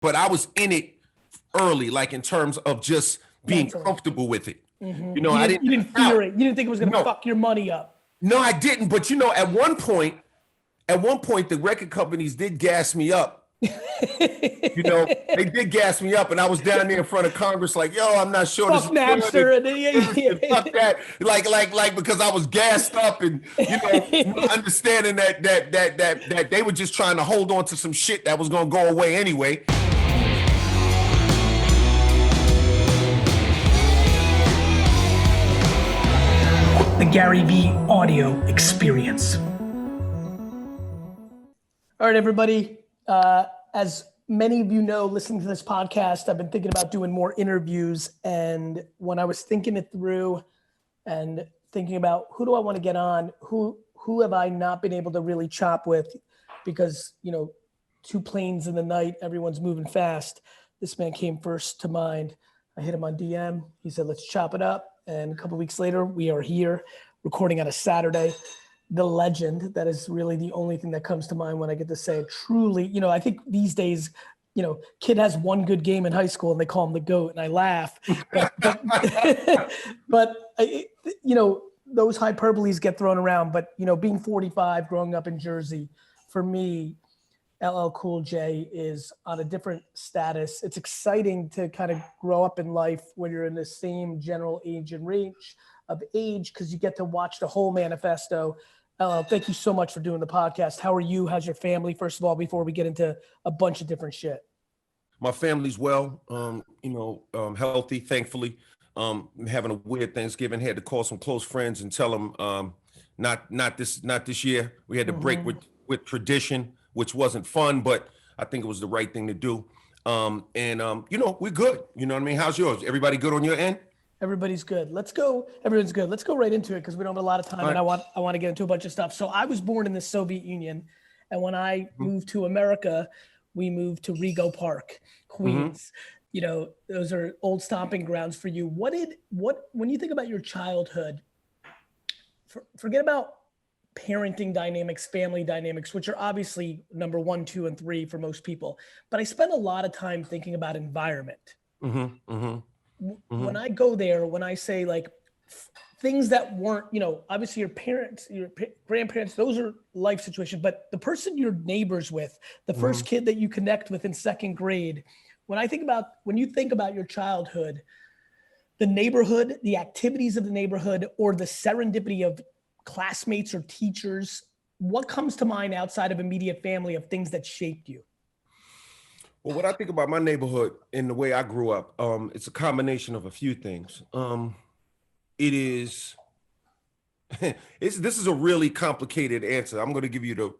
but I was in it early, like in terms of just being Mentally. comfortable with it. Mm-hmm. You know, you didn't fear it. You didn't think it was going to fuck your money up. No, I didn't. But you know, at one point, the record companies did gas me up. You know, they did gas me up, and I was down there in front of Congress, like, "Yo, I'm not sure fuck this is good." Napster, Fuck that, like, because I was gassed up, and you know, understanding that they were just trying to hold on to some shit that was gonna go away anyway. The GaryVee audio experience. All right, everybody. As many of you know, listening to this podcast, I've been thinking about doing more interviews. And when I was thinking it through and thinking about who do I want to get on, who have I not been able to really chop with, because, you know, 2 planes in the night, everyone's moving fast. This man came first to mind. I hit him on DM. He said, let's chop it up. And a couple of weeks later, we are here recording on a Saturday. The legend, that is really the only thing that comes to mind when I get to say it. Truly, you know, I think these days, you know, kid has one good game in high school and they call him the GOAT, and I laugh. But you know, those hyperboles get thrown around. But, you know, being 45, growing up in Jersey, for me, LL Cool J is on a different status. It's exciting to kind of grow up in life when you're in the same general age and range of age, because you get to watch the whole manifesto. LL, thank you so much for doing the podcast. How are you? How's your family, first of all, before we get into a bunch of different shit? My family's well, healthy, thankfully. Having a weird Thanksgiving. Had to call some close friends and tell them not this year. We had to break with tradition, which wasn't fun, but I think it was the right thing to do. You know, we're good. You know what I mean? How's yours? Everybody good on your end? Everybody's good. Everyone's good. Let's go right into it, because we don't have a lot of time, and I want to get into a bunch of stuff. So I was born in the Soviet Union, and when I moved to America, we moved to Rego Park, Queens. You know, those are old stomping grounds for you. When you think about your childhood, forget about parenting dynamics, family dynamics, which are obviously number 1, 2, and 3 for most people. But I spend a lot of time thinking about environment. When I go there, when I say like things that weren't, you know, obviously your parents, your grandparents, those are life situations, but the person you're neighbors with, the first kid that you connect with in 2nd grade, when you think about your childhood, the neighborhood, the activities of the neighborhood, or the serendipity of classmates or teachers, what comes to mind outside of immediate family of things that shaped you? Well, what I think about my neighborhood and the way I grew up, it's a combination of a few things. This is a really complicated answer. I'm going to give you the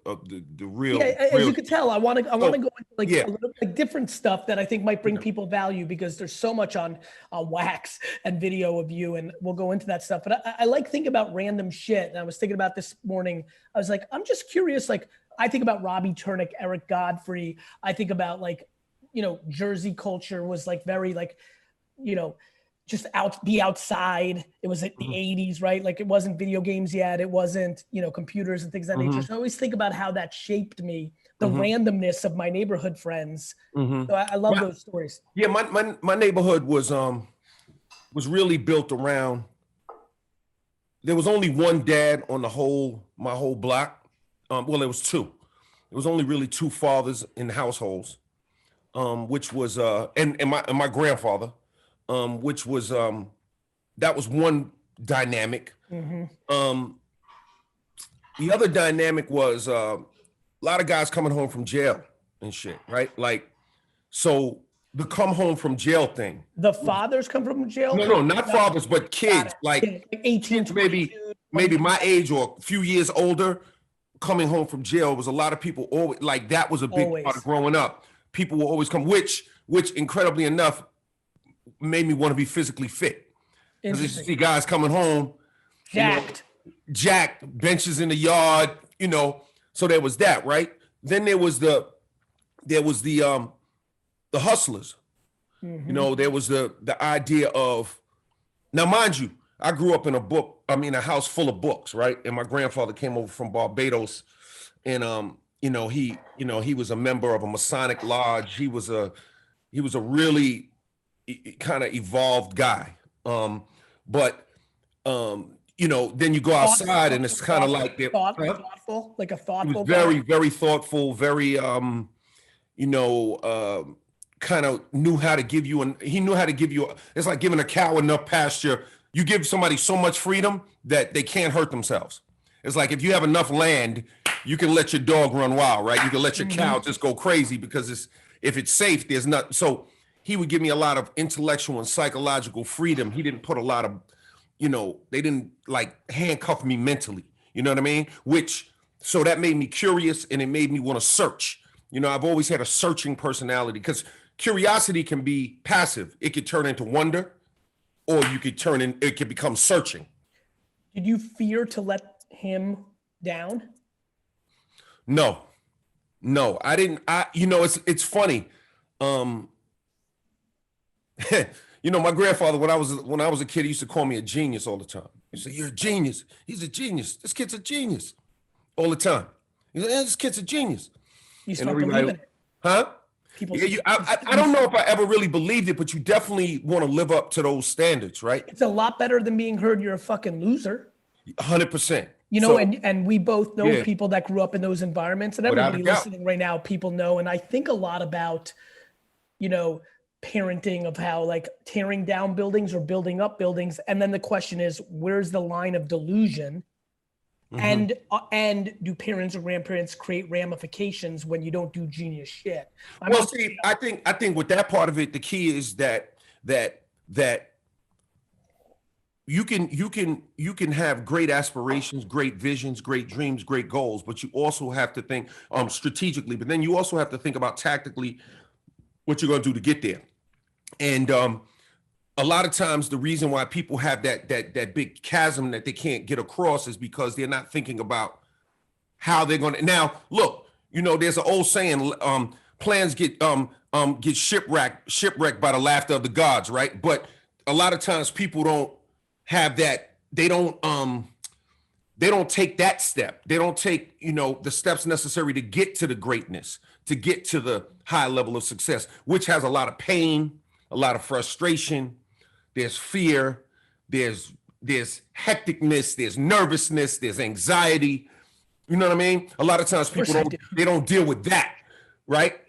real. Yeah, as you can tell, I want to go into a little like different stuff that I think might bring people value, because there's so much on wax and video of you, and we'll go into that stuff. But I like thinking about random shit, and I was thinking about this morning. I was like, I'm just curious. Like, I think about Robbie Turnick, Eric Godfrey. I think about, like, you know, Jersey culture was like very like, you know, just be outside. It was like the 80s, right? Like, it wasn't video games yet. It wasn't, you know, computers and things of that nature. So I always think about how that shaped me, the randomness of my neighborhood friends. So I love those stories. Yeah, my neighborhood was really built around, there was only one dad on my whole block. Well, there was 2. There was only really 2 fathers in the households, which was and my grandfather. Which was that was one dynamic. The other dynamic was a lot of guys coming home from jail and shit, right? Like, so the come home from jail thing. The fathers come from jail? No, not fathers, but kids, like 18, maybe my age or a few years older, coming home from jail. Was a lot of people always, like, that was a big part of growing up. People will always come, which incredibly enough made me want to be physically fit. Because you see guys coming home, jacked, benches in the yard, you know. So there was that, right? Then there was the hustlers. You know, there was the idea of, now mind you, I grew up in a house full of books, right? And my grandfather came over from Barbados, and he was a member of a Masonic lodge. He was he was a really kind of evolved guy. But you know, then you go outside and it's kind of like thoughtful, like a thoughtful. He was very, very thoughtful, very you know, kind of knew how to give you, and he knew how to give you. It's like giving a cow enough pasture. You give somebody so much freedom that they can't hurt themselves. It's like if you have enough land, you can let your dog run wild, right? You can let your cow just go crazy because if it's safe, there's not. So he would give me a lot of intellectual and psychological freedom. He didn't put a lot of, you know, they didn't like handcuff me mentally. You know what I mean? So that made me curious and it made me want to search. You know, I've always had a searching personality because curiosity can be passive. It could turn into wonder, or it could become searching. Did you fear to let him down? No, I didn't. You know, it's funny. You know, my grandfather, when I was a kid, he used to call me a genius all the time. He said, "You're a genius. He's a genius. This kid's a genius," all the time. He said, "This kid's a genius." You start believing it. Huh? I don't know if I ever really believed it, but you definitely want to live up to those standards, right? It's a lot better than being heard you're a fucking loser. 100%. You know, and we both know people that grew up in those environments, and everybody listening right now, people know. And I think a lot about, you know, parenting, of how like tearing down buildings or building up buildings. And then the question is, where's the line of delusion? And do parents or grandparents create ramifications when you don't do genius shit? Well, see, I think with that part of it, the key is that you can have great aspirations, great visions, great dreams, great goals, but you also have to think strategically. But then you also have to think about tactically what you're going to do to get there. And a lot of times the reason why people have that big chasm that they can't get across is because they're not thinking about how they're going to. Now, look, you know, there's an old saying, plans get shipwrecked by the laughter of the gods, right? But a lot of times people don't have that. They don't take that step. They don't take, you know, the steps necessary to get to the greatness, to get to the high level of success, which has a lot of pain, a lot of frustration. There's fear, there's hecticness, there's nervousness, there's anxiety. You know what I mean? A lot of times people don't deal with that, right?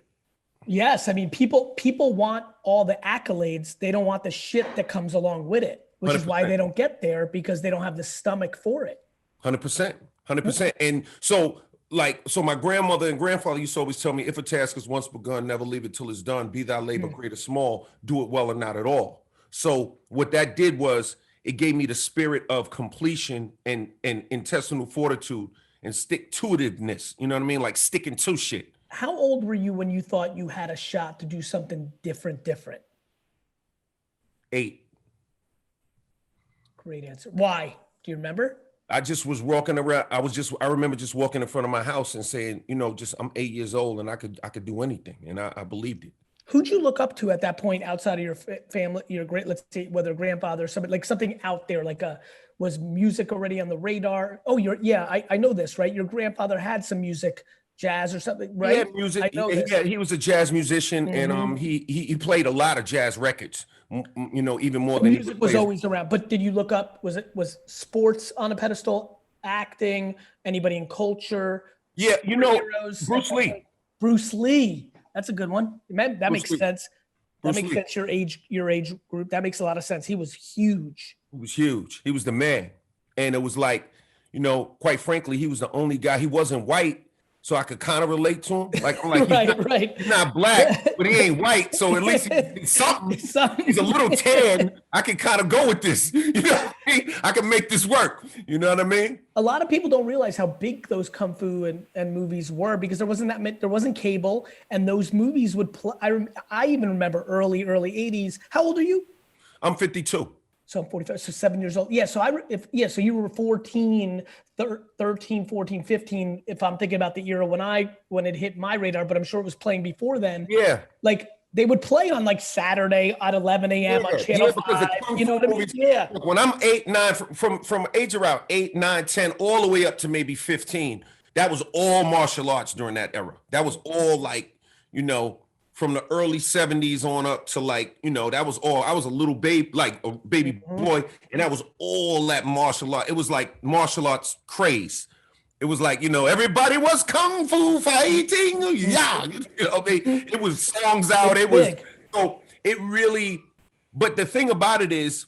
Yes, I mean, people want all the accolades. They don't want the shit that comes along with it, which 100%. Is why they don't get there, because they don't have the stomach for it. 100%. And so my grandmother and grandfather used to always tell me, if a task is once begun, never leave it till it's done. Be thy labor great or small, do it well or not at all. So what that did was it gave me the spirit of completion and intestinal fortitude and stick-to-itiveness. You know what I mean? Like sticking to shit. How old were you when you thought you had a shot to do something different? 8. Great answer. Why? Do you remember? I just was walking around. I remember just walking in front of my house and saying, you know, I'm 8 years old and I could do anything. And I believed it. Who'd you look up to at that point outside of your family, let's say whether grandfather or somebody, like something out there, like was music already on the radar? Oh, I know this, right? Your grandfather had some music, jazz or something, right? Yeah, music. I know he was a jazz musician, and he played a lot of jazz records. You know, even more than music was always around. But did you look up? Was sports on a pedestal? Acting? Anybody in culture? Yeah, you know, heroes? Bruce Lee. That's a good one. That makes sense. That makes sense. Your age group. That makes a lot of sense. He was huge. He was the man, and it was like, you know, quite frankly, he was the only guy. He wasn't white, so I could kind of relate to him. Like, I'm like, he's not black, but he ain't white, so at least he's something. He's a little tan. I can kind of go with this. You know what I mean? I can make this work. You know what I mean? A lot of people don't realize how big those kung fu and movies were, because there wasn't cable, and those movies would play. I even remember early 80s. How old are you? I'm 52. So I'm 45, so 7 years old. Yeah, so so you were 13, 14, 15, if I'm thinking about the era when it hit my radar, but I'm sure it was playing before then. Yeah. Like they would play on like Saturday at 11 a.m. on Channel 5. You know what I mean? Yeah. When I'm 8, 9, from age around 8, 9, 10, all the way up to maybe 15, that was all martial arts during that era. That was all like, you know, from the early 70s on up to like, that was all. I was a little baby, like a baby boy, and that was all that martial art. It was like martial arts craze. It was like, everybody was kung fu fighting. Yeah. It was songs out. It was, so it really, but the thing about it is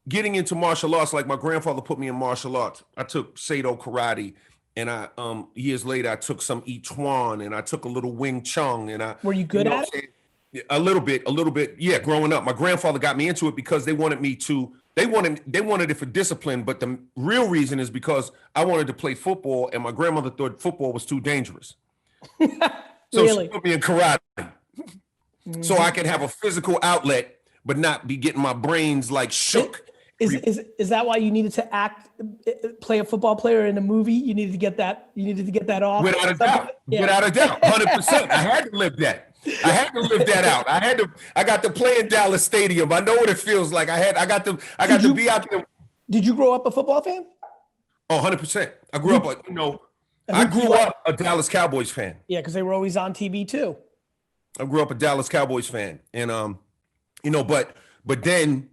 getting into martial arts, like my grandfather put me in martial arts. I took Seido karate. And I years later I took some I Chuan and I took a little Wing Chun and I were you good at it? A little bit. Yeah, growing up. My grandfather got me into it because they wanted it for discipline, but the real reason is because I wanted to play football and my grandmother thought football was too dangerous. So really? She put me in karate. So I could have a physical outlet but not be getting my brains like shook. Is that why you needed to play a football player in a movie? You needed to get that off? Without a doubt. Yeah. Without a doubt. 100%. I had to live that. Out. I got to play in Dallas Stadium. I know what it feels like. I got to be out there. Did you grow up a football fan? Oh, 100%. I grew up a Dallas Cowboys fan. Yeah, because they were always on TV too. I grew up a Dallas Cowboys fan. And but then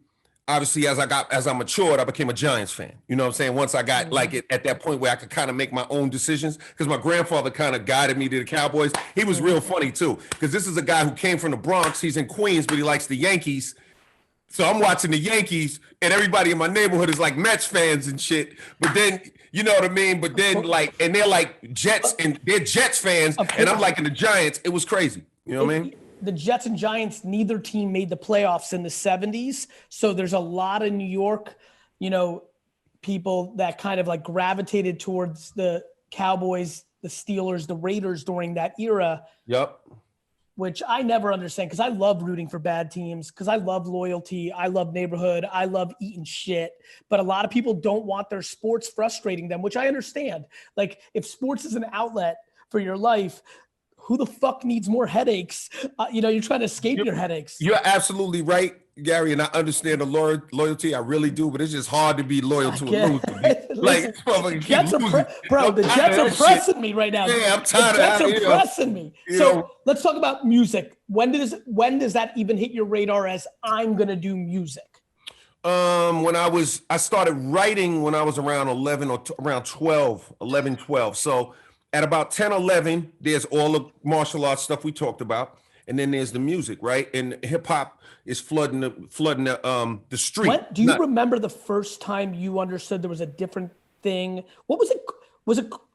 obviously, as I matured, I became a Giants fan. You know what I'm saying? Once I got at that point where I could kind of make my own decisions, because my grandfather kind of guided me to the Cowboys. He was real funny too, because this is a guy who came from the Bronx. He's in Queens, but he likes the Yankees. So I'm watching the Yankees, and everybody in my neighborhood is like Mets fans and shit. But then, you know what I mean? But then and they're like Jets, and they're Jets fans, and I'm liking the Giants. It was crazy. You know what I mean? The Jets and Giants, neither team made the playoffs in the 70s. So there's a lot of New York, people that kind of like gravitated towards the Cowboys, the Steelers, the Raiders during that era. Yep. Which I never understand, because I love rooting for bad teams, because I love loyalty, I love neighborhood, I love eating shit. But a lot of people don't want their sports frustrating them, which I understand. Like, if sports is an outlet for your life, who the fuck needs more headaches? You're trying to escape your headaches. You're absolutely right, Gary, and I understand the loyalty. I really do, but it's just hard to be loyal to a loser. Like, the Jets are pressing me right now. Yeah, I'm tired of it. The Jets are pressing me. So let's talk about music. When does that even hit your radar as I'm gonna do music? I started writing when I was around 11 or around 12. So at about 10, 11, there's all the martial arts stuff we talked about. And then there's the music, right? And hip hop is flooding the street. Do you remember the first time you understood there was a different thing? What was it?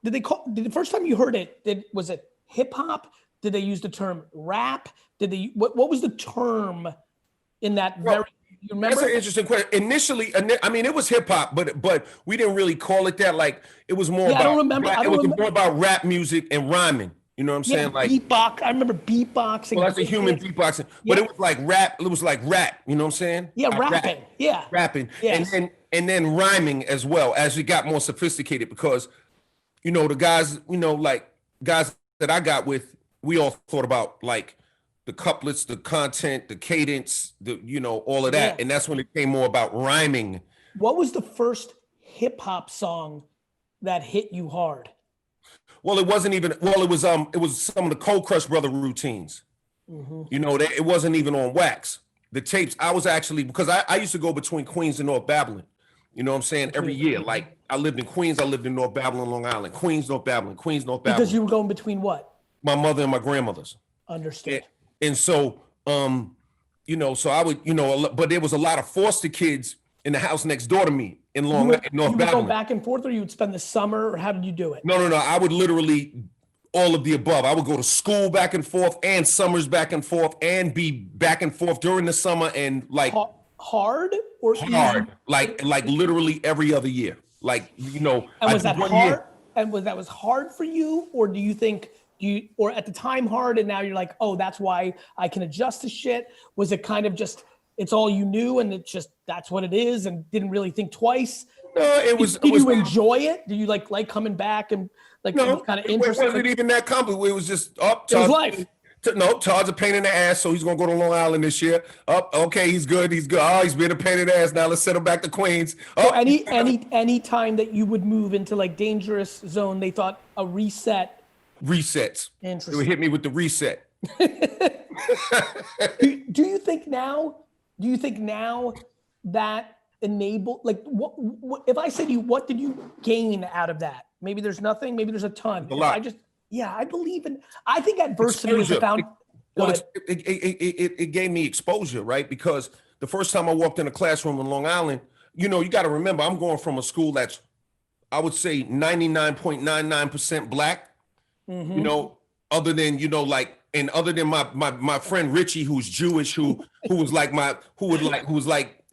Did the first time you heard it, was it hip hop? Did they use the term rap? What was the term in that you remember? That's an interesting question. Initially, I mean, it was hip hop, but we didn't really call it that. Like, it was more about. I don't remember. More about rap music and rhyming. You know what I'm saying? Like beatbox. I remember beatboxing. Well, that's a human beatboxing, but it was like rap. It was like rap. You know what I'm saying? Yeah, rapping. Yeah, rapping. Yes. And then rhyming as well as it got more sophisticated, because the guys, guys that I got with, we all thought about like the couplets, the content, the cadence, all of that. Yeah. And that's when it came more about rhyming. What was the first hip hop song that hit you hard? Well, it wasn't even, it was some of the Cold Crush Brother routines. Mm-hmm. It wasn't even on wax. The tapes, I was actually, because I used to go between Queens and North Babylon. You know what I'm saying? Every year. Like, I lived in Queens, I lived in North Babylon, Long Island. Queens, North Babylon, Queens, North Babylon. Because you were going between what? My mother and my grandmother's. Understood. And so, so I would, but there was a lot of foster kids in the house next door to me in North Babylon. You would go back and forth, or you would spend the summer, or how did you do it? No. I would literally all of the above. I would go to school back and forth, and summers back and forth, and be back and forth during the summer, and like hard or hard, like literally every other year, like And was that hard? And was hard for you, or do you think? Or at the time hard, and now you're like, oh, that's why I can adjust to shit? Was it kind of just, it's all you knew, and it's just, that's what it is, and didn't really think twice? No, it was. Did you enjoy it? Do you like coming back and like kind of interesting? It wasn't even that complicated. It was just up. It was life. No, Todd's a pain in the ass, so he's gonna go to Long Island this year. Okay, he's good. Oh, he's been a pain in the ass. Now let's send him back to Queens. So any time that you would move into like dangerous zone, they thought a reset. Resets. Interesting. It would hit me with the reset. Do you think now that like what if I said to you, what did you gain out of that? Maybe there's nothing, maybe there's a ton. A lot. I think adversity is a found. Well, it gave me exposure, right? Because the first time I walked in a classroom in Long Island, you got to remember, I'm going from a school that's, I would say 99.99% black, other than, and other than my friend Richie, who's Jewish, who was like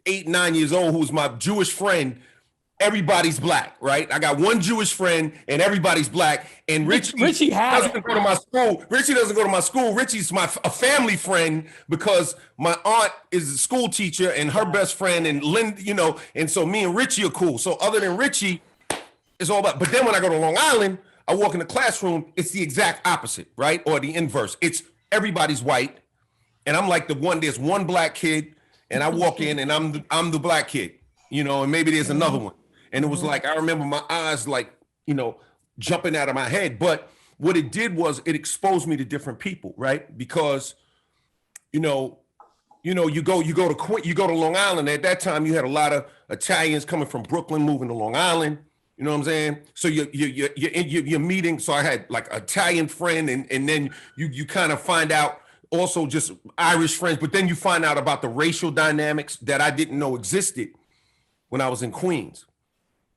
8, 9 years old, who's my Jewish friend. Everybody's black, right? I got one Jewish friend and everybody's black. And Richie doesn't go to my school. Richie doesn't go to my school. Richie's a family friend because my aunt is a school teacher and her best friend and Lynn, and so me and Richie are cool. So other than Richie, it's all about, but then when I go to Long Island, I walk in the classroom, it's the exact opposite, right? Or the inverse. It's everybody's white. And I'm like there's one black kid and I walk in and I'm the black kid, and maybe there's another one. And it was like, I remember my eyes jumping out of my head. But what it did was it exposed me to different people, right? Because, you go to Long Island. At that time, you had a lot of Italians coming from Brooklyn, moving to Long Island. You know what I'm saying? So you're meeting. So I had like an Italian friend, and then you kind of find out also just Irish friends, but then you find out about the racial dynamics that I didn't know existed when I was in Queens.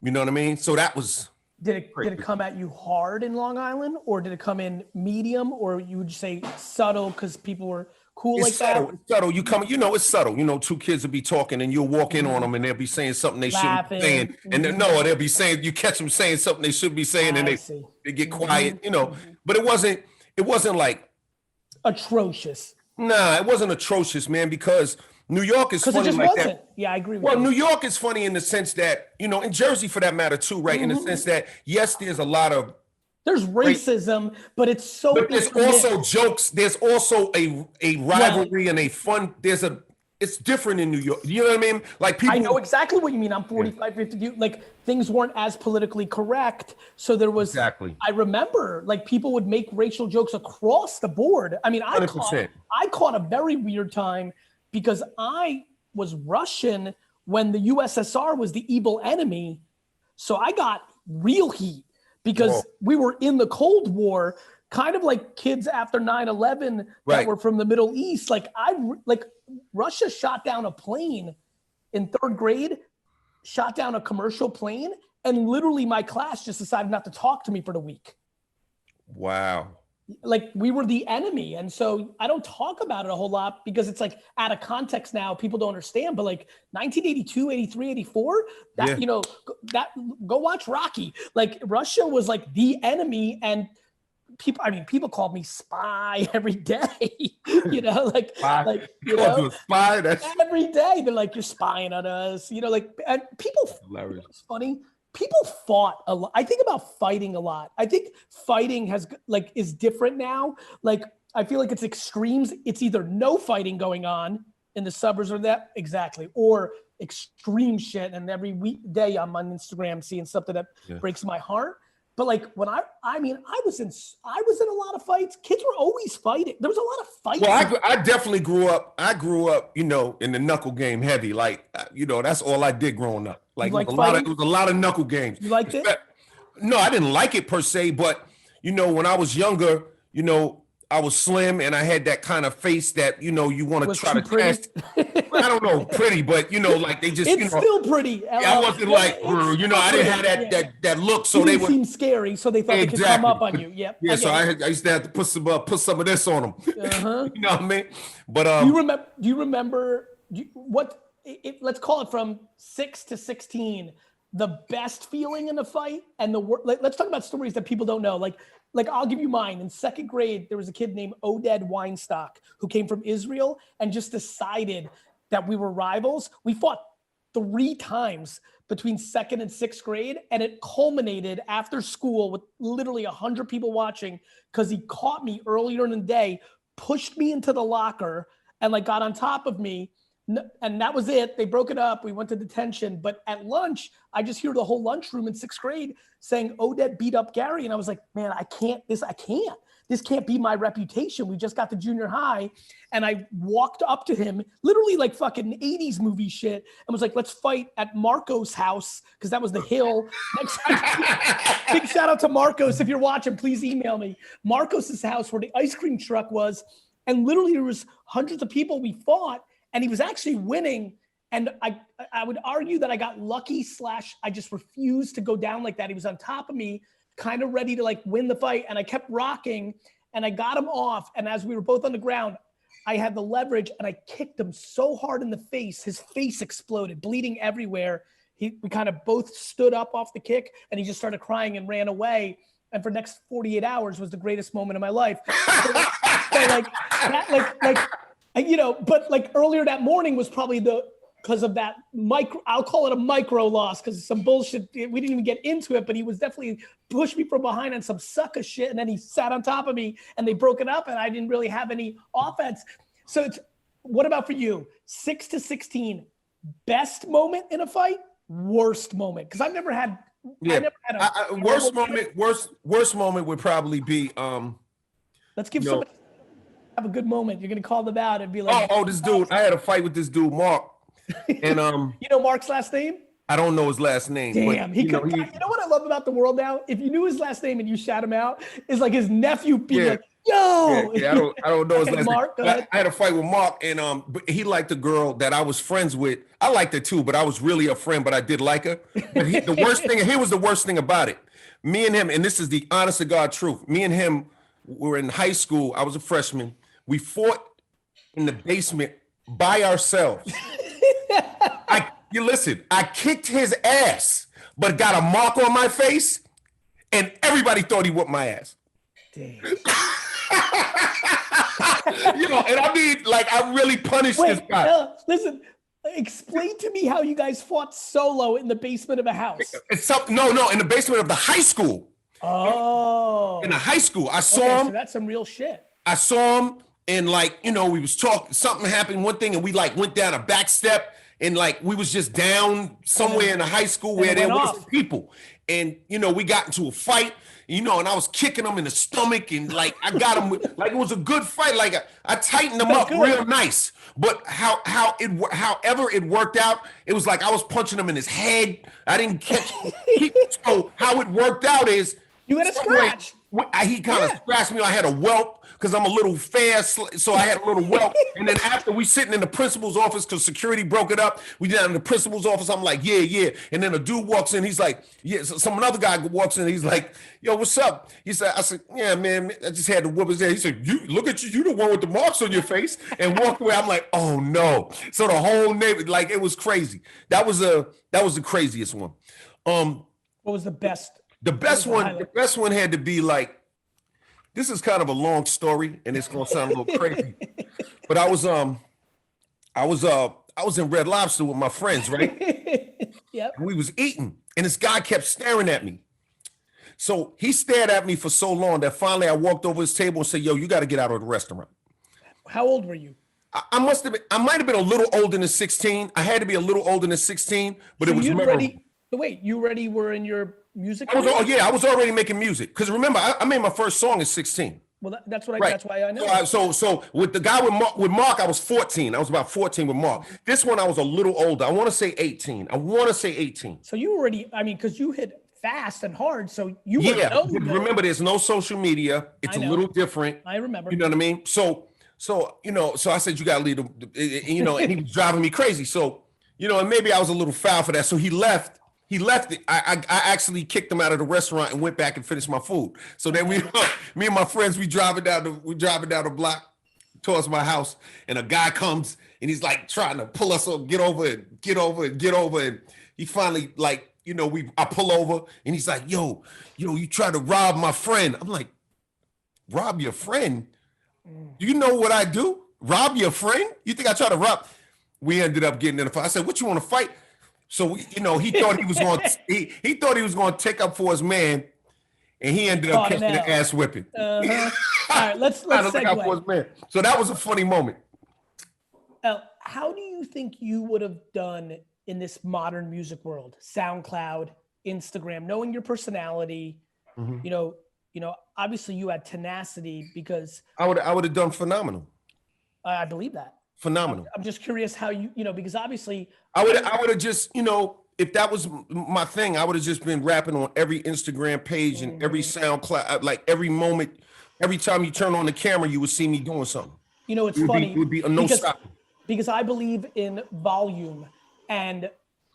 You know what I mean? So that was. Did it come at you hard in Long Island, or did it come in medium, or you would say subtle because people were cool It's like subtle. that? It's subtle. It's subtle. Two kids will be talking and you'll walk in on them and they'll be saying something they shouldn't be saying. And then, they'll be saying, you catch them saying something they should be saying and they get quiet, But it wasn't like atrocious. Nah, it wasn't atrocious, man, because New York is funny like that. Yeah, I agree with you. Well, New York is funny in the sense that, in Jersey for that matter too, right? In the sense that, yes, there's a lot of there's racism, but it's so. But there's also jokes. There's also a rivalry and a fun. It's different in New York. You know what I mean? Like people. I know exactly what you mean. I'm 45, 50. Like things weren't as politically correct, so there was. Exactly. I remember like people would make racial jokes across the board. I mean, I caught a very weird time because I was Russian when the USSR was the evil enemy, so I got real heat. Because we were in the Cold War, kind of like kids after 9/11 that were from the Middle East. Like Russia shot down a plane in 3rd grade, shot down a commercial plane, and literally my class just decided not to talk to me for the week. Wow. Like we were the enemy. And so I don't talk about it a whole lot because it's like out of context now, people don't understand, but like 1982, 83, 84, go watch Rocky. Like Russia was like the enemy and people called me spy every day, spy. Spy, that's every day. They're like, you're spying on us, and people, it's funny. People fought a lot. I think about fighting a lot. I think fighting is different now. Like, I feel like it's extremes. It's either no fighting going on in the suburbs or extreme shit. And every weekday I'm on Instagram seeing something that breaks my heart. But like when I was in a lot of fights. Kids were always fighting. There was a lot of fighting. Well, I definitely grew up. I grew up, in the Knuckle Game heavy. Like, that's all I did growing up. Like it was a lot of Knuckle games. You liked it? No, I didn't like it per se, but when I was younger, I was slim and I had that kind of face that, you want to try to test. I don't know, pretty, but like they just, it's still pretty. I wasn't I didn't have that look. So they would seem scary. So they thought they could come up on you. Yep. Yeah. So I used to have to put some of this on them. Uh-huh. You know what I mean? But do you remember let's call it from 6 to 16, the best feeling in a fight and let's talk about stories that people don't know. Like I'll give you mine. In 2nd grade, there was a kid named Oded Weinstock who came from Israel and just decided that we were rivals. We fought 3 times between 2nd and 6th grade, and it culminated after school with literally 100 people watching because he caught me earlier in the day, pushed me into the locker, and got on top of me. And that was it. They broke it up. We went to detention. But at lunch, I just hear the whole lunchroom in 6th grade saying Oded beat up Gary. And I was like, man, I can't. this can't be my reputation. We just got to junior high. And I walked up to him, literally like fucking 80s movie shit, and was like, let's fight at Marco's house, because that was the hill. Big shout out to Marcos. If you're watching, please email me. Marcos's house where the ice cream truck was. And literally there was hundreds of people we fought, and he was actually winning. And I would argue that I got lucky / I just refused to go down like that. He was on top of me, kind of ready to like win the fight. And I kept rocking and I got him off. And as we were both on the ground, I had the leverage and I kicked him so hard in the face. His face exploded, bleeding everywhere. We kind of both stood up off the kick, and he just started crying and ran away. And for the next 48 hours was the greatest moment of my life. But like earlier that morning was probably because of that I'll call it a micro loss, because some bullshit, we didn't even get into it, but he was definitely pushed me from behind on some sucker shit. And then he sat on top of me and they broke it up, and I didn't really have any offense. So what about for you? 6-16, best moment in a fight, worst moment? Because I've never had, worst moment would probably be, let's give somebody have a good moment. You're going to call them out and be like, this dude, I had a fight with this dude, Mark. And you know Mark's last name? I don't know his last name. Damn, but, you know what I love about the world now? If you knew his last name and you shout him out, is like his nephew being like, yo. Yeah, I don't know his last Mark, name. I had a fight with Mark, and but he liked a girl that I was friends with. I liked her too, but I was really a friend, but I did like her. But here was the worst thing about it. Me and him, and this is the honest to God truth, me and him were in high school. I was a freshman. We fought in the basement by ourselves. I kicked his ass, but got a mark on my face, and everybody thought he whooped my ass. Damn. And I mean, like, I really punished this guy. Listen, explain to me how you guys fought solo in the basement of a house. No, in the basement of the high school. Oh. In the high school. I saw him. So that's some real shit. I saw him, and like, we was talking, something happened, one thing, and we like went down a back step, and like we was just down somewhere in the high school where there wasn't people. And we got into a fight, and I was kicking him in the stomach, and like I got him like it was a good fight. Like I tightened him up real nice. But however it worked out, it was like I was punching him in his head. I didn't catch so how it worked out is you had a scratch. He kind of scratched me. I had a whelp because I'm a little fast, so I had a little whelp. And then after we sitting in the principal's office because security broke it up, we down in the principal's office. I'm like, yeah. And then a dude walks in. He's like, yeah. So another guy walks in. He's like, yo, what's up? I said, yeah, man. I just had to whoop his ass. He said, look at you. You the one with the marks on your face. And walked away. I'm like, oh no. So the whole neighborhood, like, it was crazy. That was the craziest one. What was the best? The best one had to be like, this is kind of a long story, and it's gonna sound a little crazy, but I was in Red Lobster with my friends, right? Yep. And we was eating, and this guy kept staring at me. So he stared at me for so long that finally I walked over his table and said, "Yo, you got to get out of the restaurant." How old were you? I might have been a little older than 16. I had to be a little older than 16, but it was memorable. You already were in your music? I was already making music. Because remember, I made my first song at 16. Well, that's why I know. So with the guy with Mark, I was 14. I was about 14 with Mark. This one, I was a little older. I want to say 18. So you already, because you hit fast and hard. So you were remember, there's no social media. It's a little different. I remember. You know what I mean? So I said, you got to leave and he was driving me crazy. So, and maybe I was a little foul for that. So he left. I actually kicked him out of the restaurant and went back and finished my food. So then me and my friends, we driving down the block towards my house, and a guy comes and he's like trying to pull us up, get over. And he finally I pull over and he's like, yo, you tried to rob my friend. I'm like, rob your friend? Do you know what I do? Rob your friend? You think I tried to rob? We ended up getting in a fight. I said, what, you want to fight? So, he thought he was going he thought he was going to take up for his man, and he ended up catching the ass whipping. All right, let's segue. So that was a funny moment. How do you think you would have done in this modern music world? SoundCloud, Instagram, knowing your personality, obviously you had tenacity because I would have done phenomenal. I believe that. Phenomenal. I'm just curious how because obviously I would have just, if that was my thing, I would have just been rapping on every Instagram page and every SoundCloud, like every moment, every time you turn on the camera, you would see me doing something. It's funny. It would be a no stopping. Because I believe in volume, and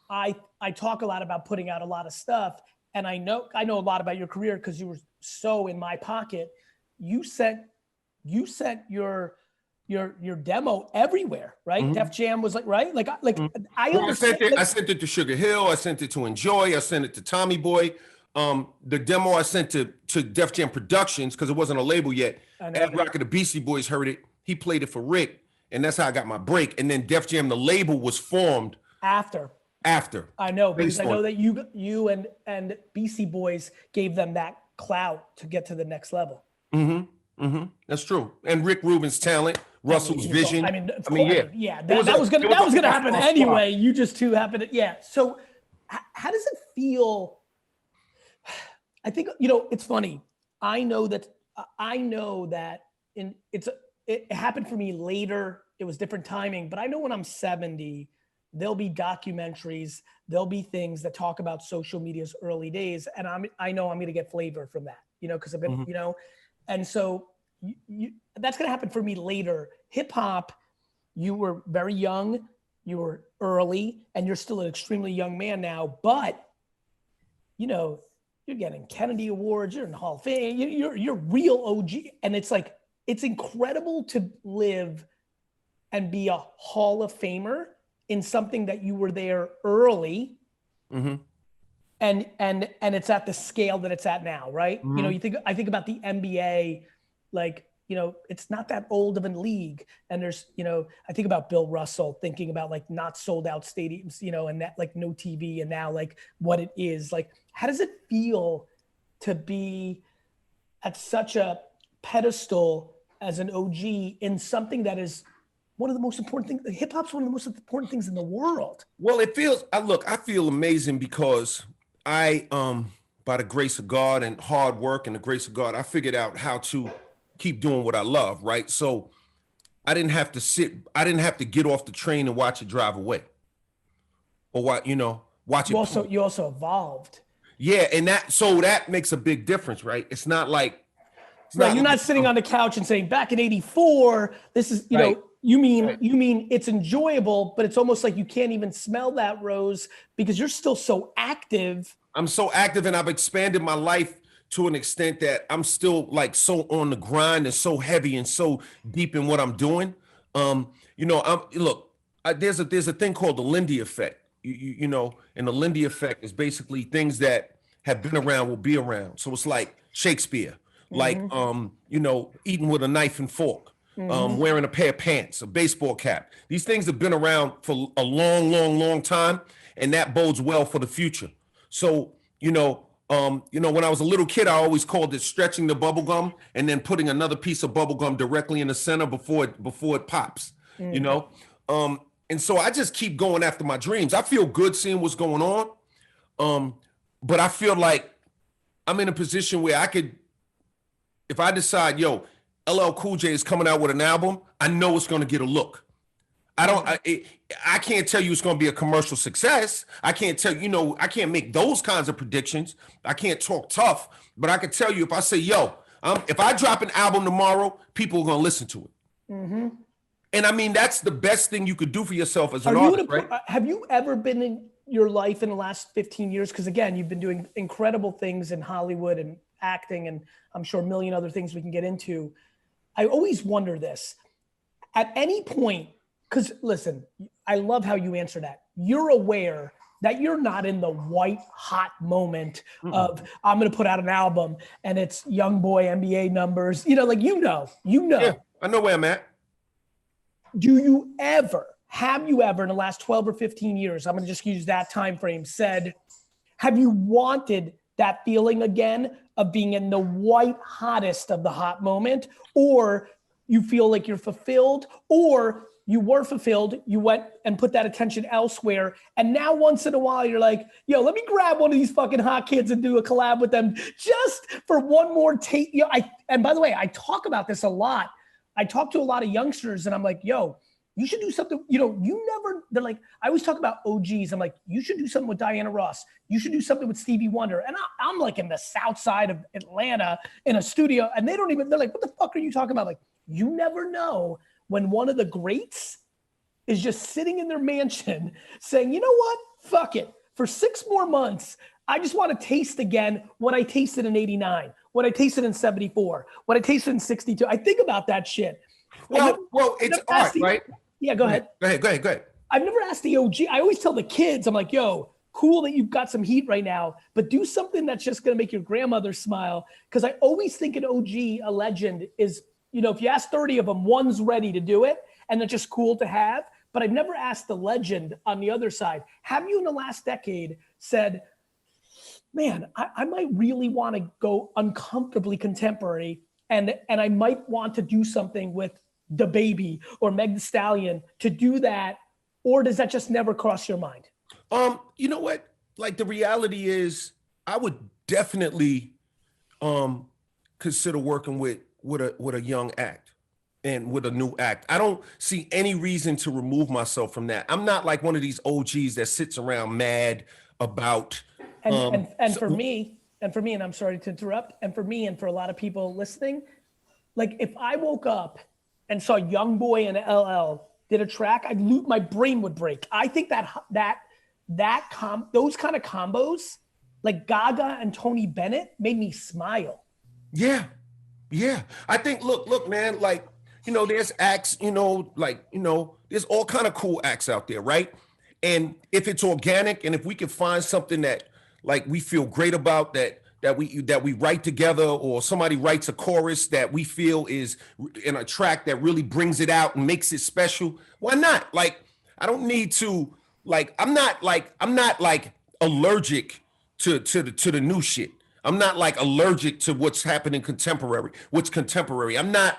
I talk a lot about putting out a lot of stuff, and I know a lot about your career because you were so in my pocket. You sent your demo everywhere, right? Def Jam was right? I understand. I sent it to Sugar Hill. I sent it to Enjoy. I sent it to Tommy Boy. The demo I sent to Def Jam Productions because it wasn't a label yet. Ed Rock of the Beastie Boys heard it. He played it for Rick, and that's how I got my break. And then Def Jam, the label, was formed after. I know, because I know that you and Beastie Boys gave them that clout to get to the next level. That's true. And Rick Rubin's talent, Russell's vision. Yeah. That was gonna happen anyway. You just two happened. Yeah. So, how does it feel? I think it's funny. I know that it happened for me later. It was different timing, but I know when I'm 70, there'll be documentaries, there'll be things that talk about social media's early days, and I know I'm going to get flavor from that, because I've been, and so that's going to happen for me later. Hip hop, you were very young, you were early, and you're still an extremely young man now, but you're getting Kennedy Awards, you're in the Hall of Fame, you're real OG, and it's like it's incredible to live and be a Hall of Famer in something that you were there early, and it's at the scale that it's at now, right? I think about the NBA, it's not that old of a league, and there's, I think about Bill Russell thinking about not sold out stadiums, and that no TV, and now what it is. How does it feel to be at such a pedestal as an OG in something that is one of the most important things? Hip hop's one of the most important things in the world. Well, I feel amazing because by the grace of God and hard work and the grace of God, I figured out how to keep doing what I love, right? So I didn't have to get off the train and watch it drive away. Or watch it. You also evolved. Yeah, and that makes a big difference, right? It's not like you're not sitting on the couch and saying back in '84, this is, right. You mean it's enjoyable, but it's almost like you can't even smell that rose because you're still so active. I'm so active, and I've expanded my life to an extent that I'm still so on the grind and so heavy and so deep in what I'm doing. There's a thing called the Lindy effect. And the Lindy effect is basically things that have been around will be around. So it's like Shakespeare, eating with a knife and fork, wearing a pair of pants, a baseball cap. These things have been around for a long, long, long time, and that bodes well for the future. So, when I was a little kid, I always called it stretching the bubble gum and then putting another piece of bubble gum directly in the center before it pops, And so I just keep going after my dreams. I feel good seeing what's going on. But I feel like I'm in a position where I could, if I decide, LL Cool J is coming out with an album, I know it's going to get a look. I can't tell you it's going to be a commercial success. I can't tell I can't make those kinds of predictions. I can't talk tough, but I can tell you if I say, if I drop an album tomorrow, people are going to listen to it. And I mean, that's the best thing you could do for yourself as an artist, right? Have you ever been in your life in the last 15 years? Because again, you've been doing incredible things in Hollywood and acting, and I'm sure a million other things we can get into. I always wonder this. At any point, because listen, I love how you answer that. You're aware that you're not in the white hot moment of I'm going to put out an album and it's young boy NBA numbers. Yeah, I know where I'm at. Have you ever in the last 12 or 15 years, I'm going to just use that time frame, have you wanted that feeling again of being in the white hottest of the hot moment, or you feel like you're fulfilled, or you were fulfilled. You went and put that attention elsewhere. And now once in a while, you're like, yo, let me grab one of these fucking hot kids and do a collab with them just for one more take. You know, and by the way, I talk about this a lot. I talk to a lot of youngsters and I'm like, yo, you should do something, you know, they're like, I always talk about OGs. I'm like, you should do something with Diana Ross. You should do something with Stevie Wonder. And I'm like in the south side of Atlanta in a studio and they're like, what the fuck are you talking about? Like, you never know when one of the greats is just sitting in their mansion saying, you know what? Fuck it. For 6 more months, I just want to taste again what I tasted in 89, what I tasted in 74, what I tasted in 62. I think about that shit. Well, it's art, right? Yeah, go ahead. Go ahead. I've never asked the OG. I always tell the kids, I'm like, yo, cool that you've got some heat right now, but do something that's just going to make your grandmother smile. Because I always think an OG, a legend, is, you know, if you ask 30 of them, one's ready to do it, and they're just cool to have. But I've never asked the legend on the other side, have you in the last decade said, man, I might really want to go uncomfortably contemporary, and I might want to do something with the Baby or Meg Thee Stallion to do that, or does that just never cross your mind? You know what? Like the reality is, I would definitely consider working with a young act and with a new act. I don't see any reason to remove myself from that. I'm not like one of these OGs that sits around mad about. For me, and I'm sorry to interrupt, and for me and for a lot of people listening, like if I woke up and saw Young Boy and LL did a track, my brain would break. I think those kind of combos, like Gaga and Tony Bennett, made me smile. Yeah. I think, look, man, like, you know, there's acts, you know, like, you know, there's all kind of cool acts out there, right? And if it's organic and if we can find something that like we feel great about, that we write together, or somebody writes a chorus that we feel is in a track that really brings it out and makes it special, why not? Like, I don't need to, like, I'm not like allergic to the new shit. I'm not like allergic to what's happening what's contemporary. I'm not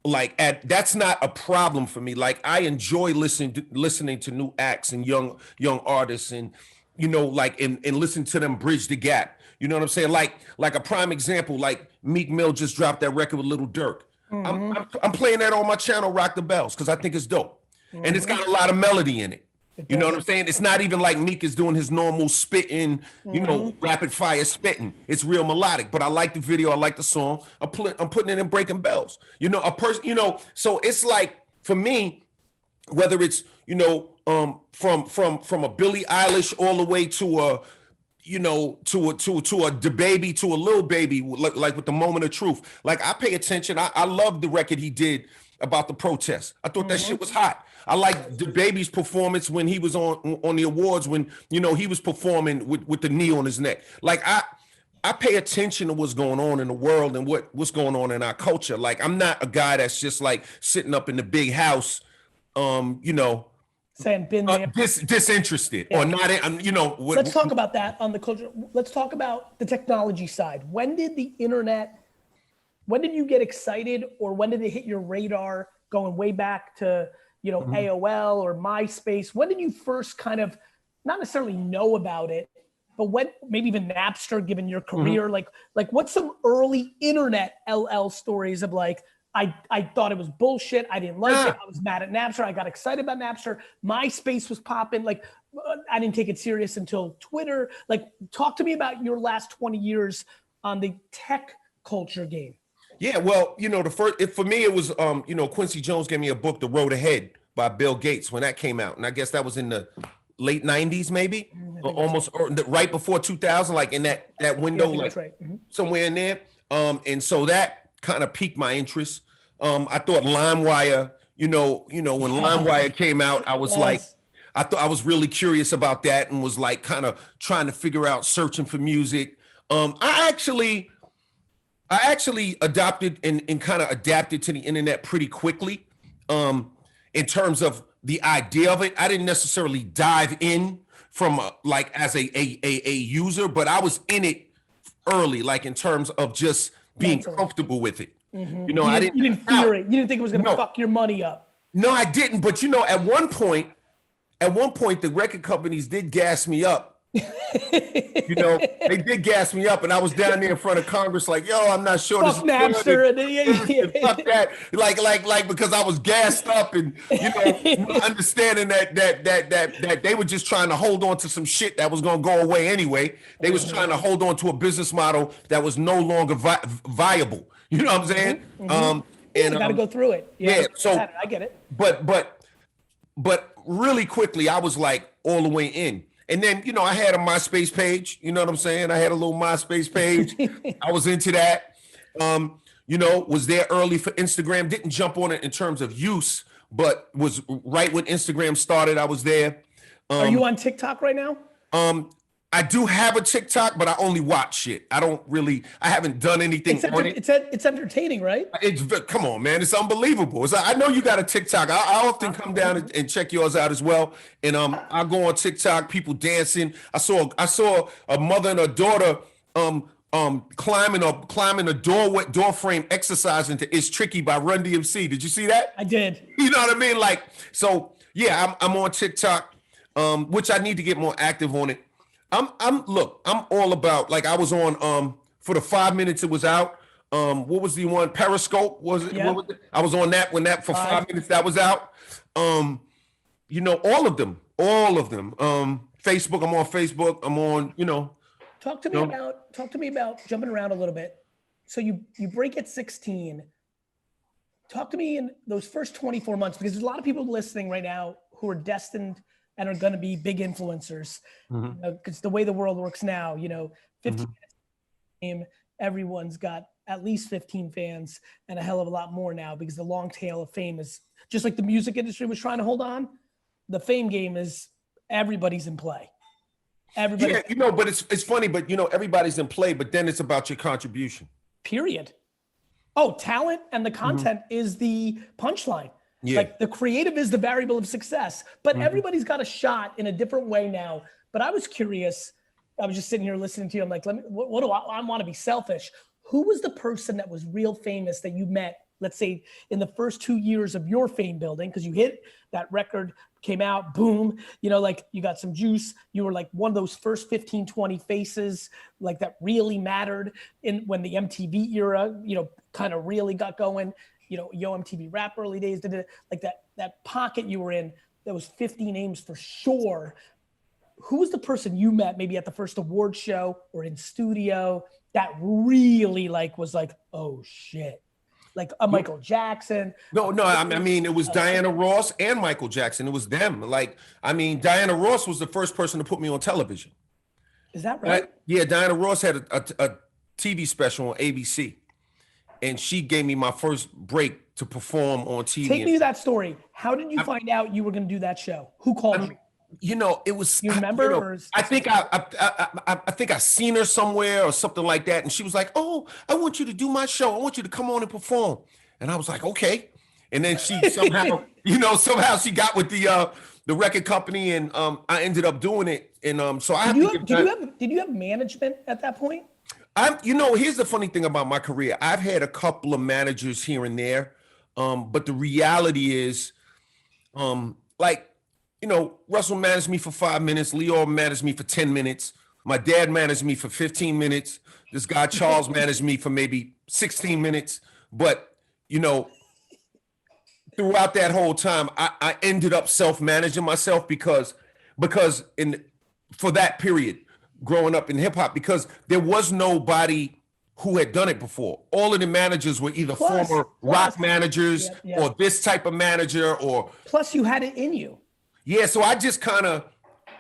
that's not a problem for me. Like, I enjoy listening to new acts and young artists, and you know, like, and listen to them bridge the gap. You know what I'm saying? Like a prime example, like Meek Mill just dropped that record with Little Durk. Mm-hmm. I'm playing that on my channel, Rock the Bells, because I think it's dope. Mm-hmm. And it's got a lot of melody in it. You know what I'm saying? It's not even like Meek is doing his normal spitting, you know, rapid fire spitting. It's real melodic, but I like the video. I like the song. I'm putting it in Breaking Bells. You know, you know, so it's like, for me, whether it's, you know, from a Billie Eilish all the way to a, you know, to a DaBaby, to a Lil Baby, like with the Moment of Truth. Like, I pay attention. I love the record he did about the protests. I thought that shit was hot. I like DaBaby's performance when he was on the awards, when, you know, he was performing with the knee on his neck. Like, I pay attention to what's going on in the world and what's going on in our culture. Like, I'm not a guy that's just like sitting up in the big house, you know, saying been there, disinterested, or not. You know, let's talk about that on the culture. Let's talk about the technology side. When did the internet? When did you get excited, or when did it hit your radar? Going way back to, you know, AOL or MySpace. When did you first kind of, not necessarily know about it, but when, maybe even Napster, given your career, like what's some early internet LL stories of like, I thought it was bullshit. I didn't like it. I was mad at Napster. I got excited about Napster. MySpace was popping. Like, I didn't take it serious until Twitter. Like, talk to me about your last 20 years on the tech culture game. Yeah, well, you know, for me, it was, you know, Quincy Jones gave me a book, The Road Ahead by Bill Gates, when that came out. And I guess that was in the late 90s, maybe, or almost right before 2000, like in that window, like somewhere in there. And so that kind of piqued my interest. I thought LimeWire, you know, when LimeWire came out, I was like, I thought I was really curious about that, and was like kind of trying to figure out, searching for music. I actually adopted and kind of adapted to the internet pretty quickly. In terms of the idea of it, I didn't necessarily dive in from like as a user, but I was in it early, like in terms of just being comfortable with it. You know, you didn't fear it. You didn't think it was going to fuck your money up. No, I didn't. But you know, at one point, the record companies did gas me up. You know, they did gas me up, and I was down there in front of Congress, like, "Yo, I'm not sure this Fuck is Napster. good." And fuck that, like, because I was gassed up, and you know, not understanding that they were just trying to hold on to some shit that was gonna go away anyway. They was trying to hold on to a business model that was no longer viable. You know what I'm saying? And you got to go through it. Yeah. So I get it. But really quickly, I was like all the way in. And then, you know, I had a MySpace page. You know what I'm saying? I had a little MySpace page. I was into that. You know, was there early for Instagram. Didn't jump on it in terms of use, but was right when Instagram started. I was there. Are you on TikTok right now? I do have a TikTok, but I only watch it. I haven't done anything on it. It's entertaining, right? Come on, man. It's unbelievable. I know you got a TikTok. I often come down and check yours out as well. And I go on TikTok, people dancing. I saw a mother and a daughter climbing a door frame exercising to It's Tricky by Run DMC. Did you see that? I did. You know what I mean? Like, so yeah, I'm on TikTok, which I need to get more active on it. I'm all about, like, I was on for the 5 minutes it was out. What was the one? Periscope, was it? Yeah. What was it? I was on that when that for 5 minutes that was out. You know, all of them. Facebook, I'm on Facebook. I'm on, you know. Talk to me about jumping around a little bit. So you break at 16. Talk to me in those first 24 months, because there's a lot of people listening right now who are destined and are going to be big influencers. Because the way the world works now, you know, 15 minutes, everyone's got at least 15 fans and a hell of a lot more now, because the long tail of fame is just like the music industry was trying to hold on. The fame game is everybody's in play. Everybody. Yeah, you know, but it's funny, but you know, everybody's in play, but then it's about your contribution. Period. Oh, talent and the content is the punchline. Yeah. Like the creative is the variable of success, but everybody's got a shot in a different way now. But I was curious. I was just sitting here listening to you. I'm like, what do I want to be selfish? Who was the person that was real famous that you met, let's say, in the first 2 years of your fame building? Because you hit that record, came out, boom, you know, like you got some juice. You were like one of those first 15, 20 faces, like that really mattered when the MTV era, you know, kind of really got going. You know, Yo MTV Rap early days, like that pocket you were in, there was 50 names for sure. Who was the person you met maybe at the first award show or in studio that really was like, oh shit, like a Michael Jackson? No, I mean, it was Diana Ross and Michael Jackson. It was them. Like, I mean, Diana Ross was the first person to put me on television. Is that right? Yeah, Diana Ross had a TV special on ABC. And she gave me my first break to perform on TV. Take me to that story. How did you find out you were going to do that show? Who called you? You know, it was. You remember? You know, I think I seen her somewhere or something like that, and she was like, "Oh, I want you to do my show. I want you to come on and perform." And I was like, "Okay." And then she somehow, somehow she got with the record company, and I ended up doing it. And so I did you have management at that point? Here's the funny thing about my career. I've had a couple of managers here and there, but the reality is, Russell managed me for 5 minutes. Leo managed me for 10 minutes. My dad managed me for 15 minutes. This guy, Charles, managed me for maybe 16 minutes. But, you know, throughout that whole time, I ended up self-managing myself because for that period, growing up in hip hop, because there was nobody who had done it before. All of the managers were either former rock managers or this type of manager, or plus you had it in you. Yeah, so I just kind of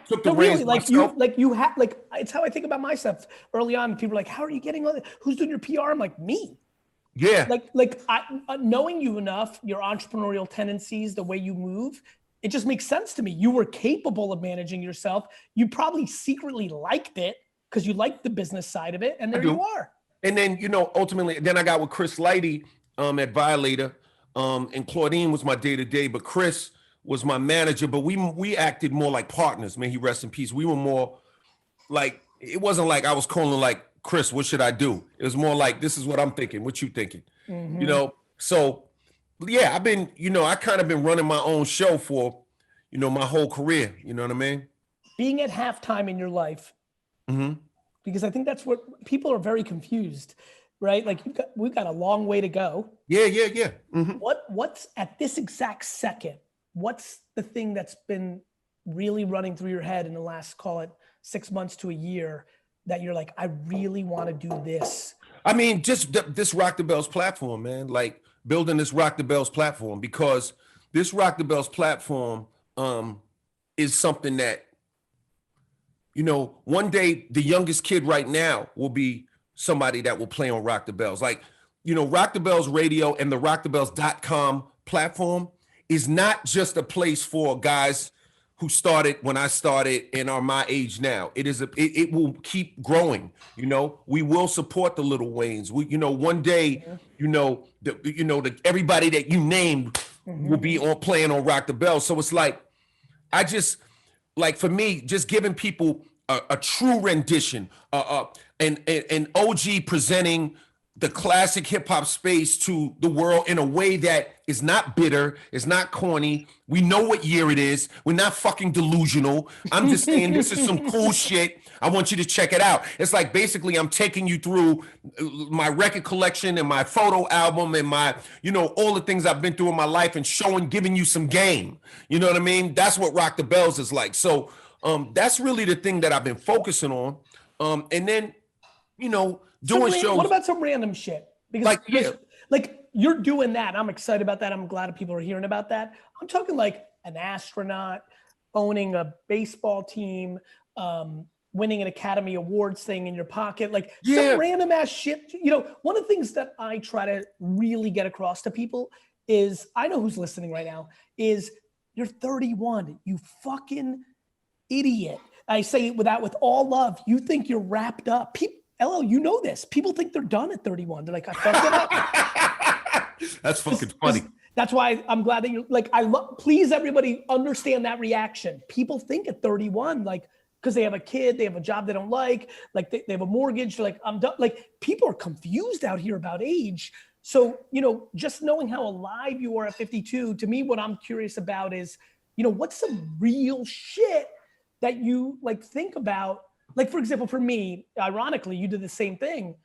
took the reins myself. It's how I think about myself. Early on, people were like, "How are you getting on? Who's doing your PR?" I'm like, "Me." Yeah. Knowing you enough, your entrepreneurial tendencies, the way you move, it just makes sense to me. You were capable of managing yourself. You probably secretly liked it because you liked the business side of it, and there you are. And then, ultimately, then I got with Chris Lighty at Violator, and Claudine was my day-to-day, but Chris was my manager. But we acted more like partners. May he rest in peace. We were more like, it wasn't like I was calling like, Chris, what should I do? It was more like, this is what I'm thinking. What you thinking? So yeah, I've been, I kind of been running my own show for, my whole career. You know what I mean? Being at halftime in your life, because I think that's what people are very confused, right? Like we've got a long way to go. Yeah. What's at this exact second? What's the thing that's been really running through your head in the last, call it 6 months to a year, that you're like, I really want to do this? I mean, just this Rock the Bells platform, man. Like building this Rock the Bells platform, because this Rock the Bells platform is something that, one day the youngest kid right now will be somebody that will play on Rock the Bells. Like, Rock the Bells Radio and the rockthebells.com platform is not just a place for guys who started when I started and are my age now. It will keep growing. We will support the Little Waynes. One day, everybody that you named will be playing on Rock the Bells. So it's like, for me, just giving people a true rendition, an OG presenting the classic hip hop space to the world in a way that is not bitter, it's not corny. We know what year it is. We're not fucking delusional. I'm just saying this is some cool shit. I want you to check it out. It's like basically I'm taking you through my record collection and my photo album and my, all the things I've been through in my life and giving you some game. You know what I mean? That's what Rock the Bells is like. So that's really the thing that I've been focusing on. And then, doing shows. What about some random shit? Because you're doing that. I'm excited about that. I'm glad people are hearing about that. I'm talking like an astronaut, owning a baseball team, winning an Academy Awards thing in your pocket, some random ass shit. One of the things that I try to really get across to people is, I know who's listening right now, is you're 31, you fucking idiot. I say it with all love. You think you're wrapped up. LL, you know this. People think they're done at 31. They're like, I fucked it up. That's fucking funny. That's why I'm glad that you're like, please everybody understand that reaction. People think at 31, because they have a kid, they have a job they don't like they have a mortgage, they're like, I'm done. Like, people are confused out here about age. So, just knowing how alive you are at 52, to me, what I'm curious about is, what's some real shit that you think about? Like, for example, for me, ironically, you did the same thing.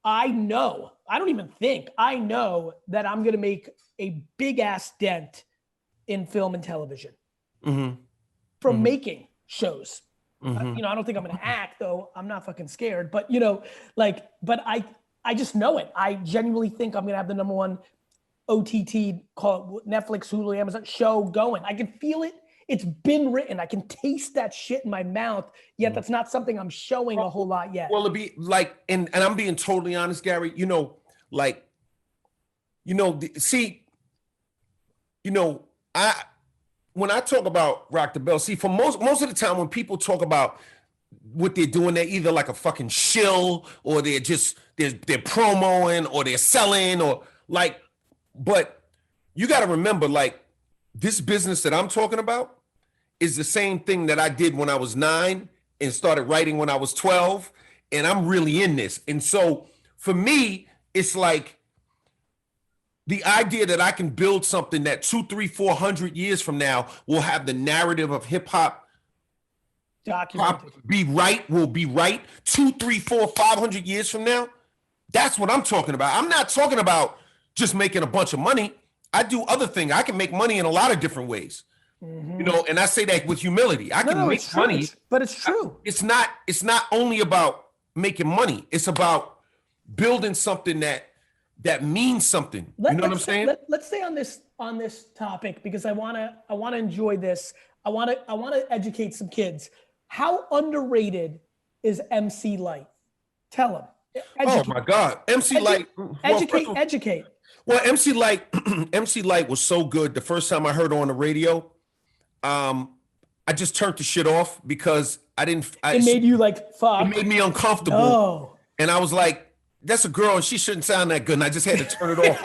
I know that I'm going to make a big ass dent in film and television from making shows. I don't think I'm going to act, though. I'm not fucking scared, but but I just know it. I genuinely think I'm going to have the number one OTT, call it Netflix, Hulu, Amazon show going. I can feel it. It's been written. I can taste that shit in my mouth, yet that's not something I'm showing a whole lot yet. Well, it'd be like, and I'm being totally honest, Gary, when I talk about Rock the Bell, for most of the time when people talk about what they're doing, they're either like a fucking shill, or they're promoing, or they're selling, or but you got to remember, this business that I'm talking about is the same thing that I did when I was 9 and started writing when I was 12, and I'm really in this. And so for me, it's like the idea that I can build something that 200, 300, 400 years from now will have the narrative of hip hop documented, will be right 200, 300, 400, 500 years from now. That's what I'm talking about. I'm not talking about just making a bunch of money. I do other things. I can make money in a lot of different ways. And I say that with humility. I can make money, but it's true. It's not only about making money. It's about building something that means something. You know what I'm saying? Let's stay on this topic, because I want to enjoy this. I want to educate some kids. How underrated is MC Light? Tell them. Oh my God, MC Light. Educate. Well, MC Light was so good. The first time I heard her on the radio, I just turned the shit off because it made you fuck. It made me uncomfortable. Oh. And I was like, that's a girl and she shouldn't sound that good. And I just had to turn it off.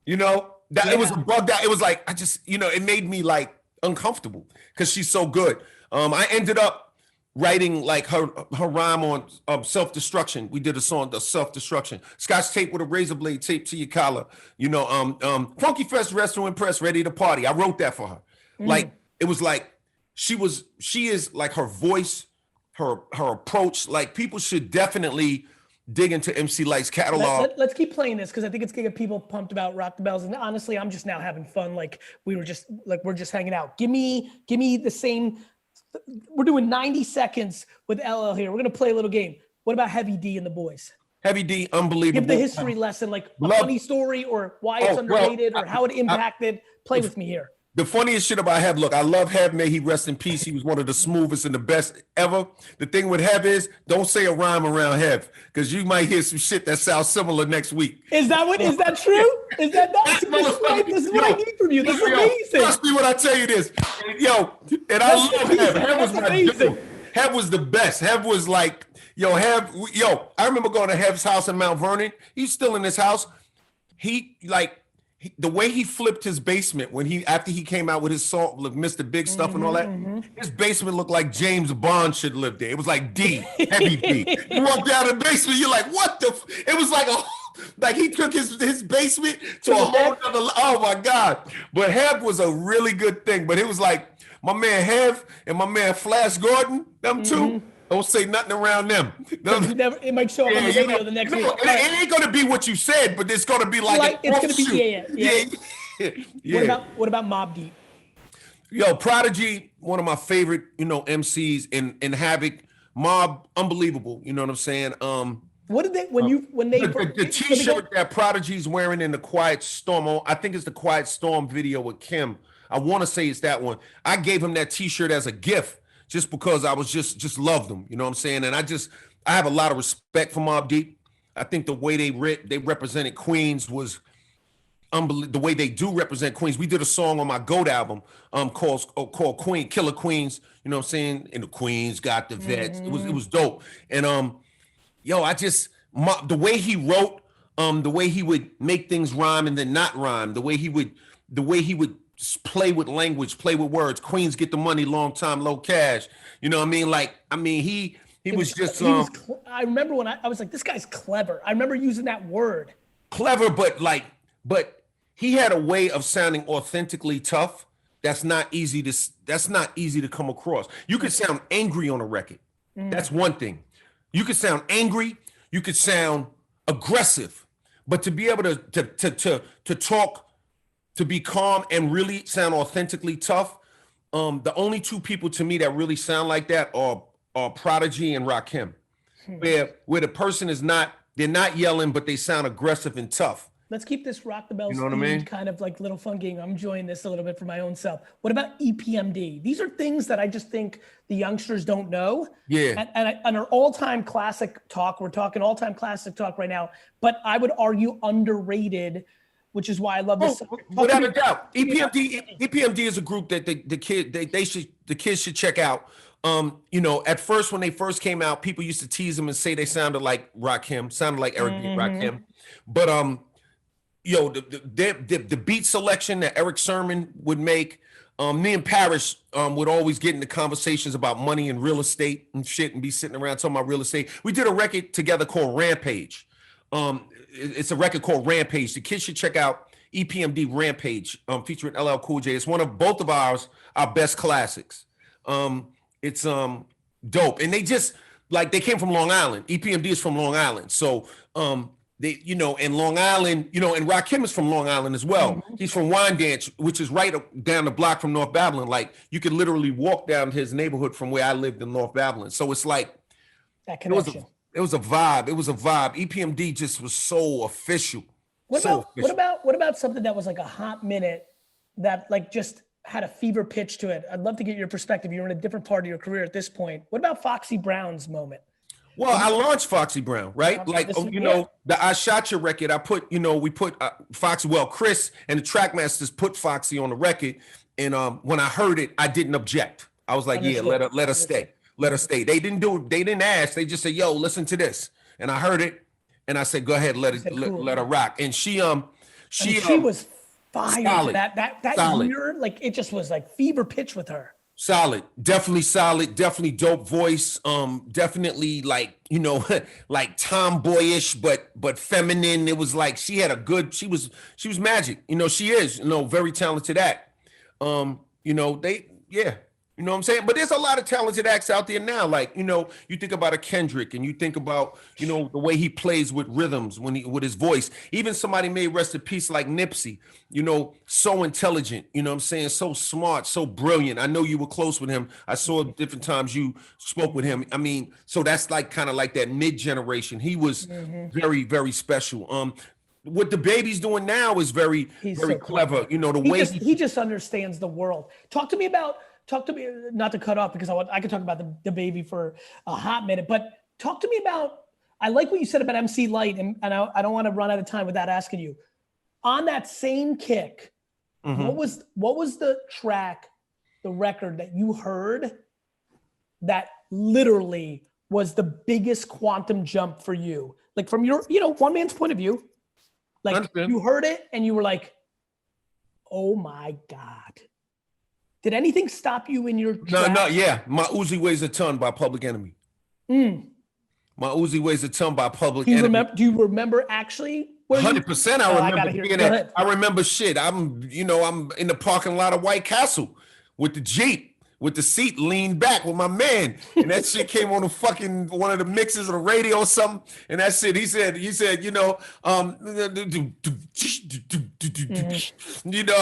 It was a bug that it was like, it made me uncomfortable because she's so good. I ended up writing like her rhyme on self-destruction. We did a song, the self-destruction. Scotch tape with a razor blade taped to your collar. You know, Funky Fresh Dressed to Impress, Ready to Party. I wrote that for her. Like, it was like, she is like her voice, her approach. Like, people should definitely dig into MC Light's catalog. Let's keep playing this because I think it's gonna get people pumped about Rock the Bells. And honestly, I'm just now having fun. Like we're just hanging out. Give me the same. We're doing 90 seconds with LL here. We're gonna play a little game. What about Heavy D and the Boys? Heavy D, unbelievable. Give the history lesson, like a funny story or why it's underrated or how it impacted. Play with me here. The funniest shit about Hev, look, I love Hev, may he rest in peace. He was one of the smoothest and the best ever. The thing with Hev is, don't say a rhyme around Hev, because you might hear some shit that sounds similar next week. Is that true? Is that this is what I need from you. This is amazing. Trust me when I tell you this. Yo, and I love Hev. Hev was my dude. Hev was the best. Hev was like, I remember going to Hev's house in Mount Vernon. He's still in his house. The way he flipped his basement after he came out with his song, like Mr. Big Stuff and all that, his basement looked like James Bond should live there. It was like D, Heavy D. You walk down the basement, you're like, what the? It was like he took his basement to a whole other. Oh my God! But Hev was a really good thing. But it was like my man Hev and my man Flash Gordon, them two. Don't say nothing around them. It might show up on the radio the next week. It ain't gonna be what you said, but it's gonna be like it's gonna be yeah. What about Mobb Deep? Yo, Prodigy, one of my favorite, MCs in Havoc. Mob, unbelievable. You know what I'm saying? What did they the T-shirt that Prodigy's wearing in the Quiet Storm? I think it's the Quiet Storm video with Kim. I want to say it's that one. I gave him that T-shirt as a gift. Just because I was just loved them, you know what I'm saying? And I have a lot of respect for Mobb Deep. I think the way they represented Queens was unbelievable. The way they do represent Queens. We did a song on my GOAT album called Queen, Killer Queens, you know what I'm saying? And the Queens got the vets. It was dope. And the way he wrote, the way he would make things rhyme and then not rhyme, the way he would play with language, play with words. Queens get the money, long time, low cash. You know what I mean? He was just. I remember when I was like, this guy's clever. I remember using that word. Clever, but he had a way of sounding authentically tough. That's not easy to come across. You could sound angry on a record. That's one thing. You could sound angry. You could sound aggressive, but to be able to talk. To be calm and really sound authentically tough. The only two people to me that really sound like that are Prodigy and Rakim, where the person they're not yelling, but they sound aggressive and tough. Let's keep this Rock the Bells kind of like little fun game. I'm enjoying this a little bit for my own self. What about EPMD? These are things that I just think the youngsters don't know. Yeah. And our all-time classic talk. We're talking all-time classic talk right now, but I would argue underrated, which is why I love this. Without a doubt, EPMD is a group that the kids should check out. At first when they first came out, people used to tease them and say they sounded like Rakim, sounded like Eric B. Rakim. But the beat selection that Eric Sermon would make, me and Parrish would always get into conversations about money and real estate and shit, and be sitting around talking about real estate. We did a record together called Rampage. It's a record called Rampage. The kids should check out EPMD Rampage, featuring LL Cool J. It's one of both of our best classics. It's dope, and they came from Long Island. EPMD is from Long Island, so in Long Island, and Rakim is from Long Island as well. He's from Wyandanch, which is right down the block from North Babylon. Like, you could literally walk down his neighborhood from where I lived in North Babylon. So it's like that connection. It was a vibe. EPMD just was so official. What about something that was like a hot minute that like just had a fever pitch to it? I'd love to get your perspective. You're in a different part of your career at this point. What about Foxy Brown's moment? Well, I launched Foxy Brown, right? The I Shot Your record. I put, we put Foxy. Well, Chris and the Trackmasters put Foxy on the record, and when I heard it, I didn't object. I was like, yeah, let her stay. Let her stay. They didn't ask. They just said, yo, listen to this. And I heard it, and I said, go ahead, let her rock. And she was fire. Solid, that solid. year, like, it just was like fever pitch with her. Solid, definitely dope voice. Definitely like, like tomboyish, but feminine. It was like she was magic. She is, very talented act. You know what I'm saying? But there's a lot of talented acts out there now. Like, you think about a Kendrick and you think about, the way he plays with rhythms with his voice. Even somebody made rest in peace like Nipsey, so intelligent, you know what I'm saying? So smart, so brilliant. I know you were close with him. I saw different times you spoke with him. I mean, so that's like kind of like that mid-generation. He was very, very special. What the baby's doing now is very so clever. He just understands the world. Talk to me, not to cut off because I could talk about the baby for a hot minute, but talk to me about, I like what you said about MC Light, and I don't want to run out of time without asking you. On that same kick, what was the track, the record that you heard that literally was the biggest quantum jump for you? Like from your, one man's point of view, like you heard it and you were like, oh my God. Did anything stop you in your tracks? No, yeah. My Uzi Weighs a Ton by Public Enemy. My Uzi Weighs a Ton by Public Enemy. Do you remember actually? 100%. I remember being there. I remember shit. I'm in the parking lot of White Castle with the Jeep, with the seat leaned back with my man. And that shit came on one of the mixes of the radio or something. And that shit, he said, what I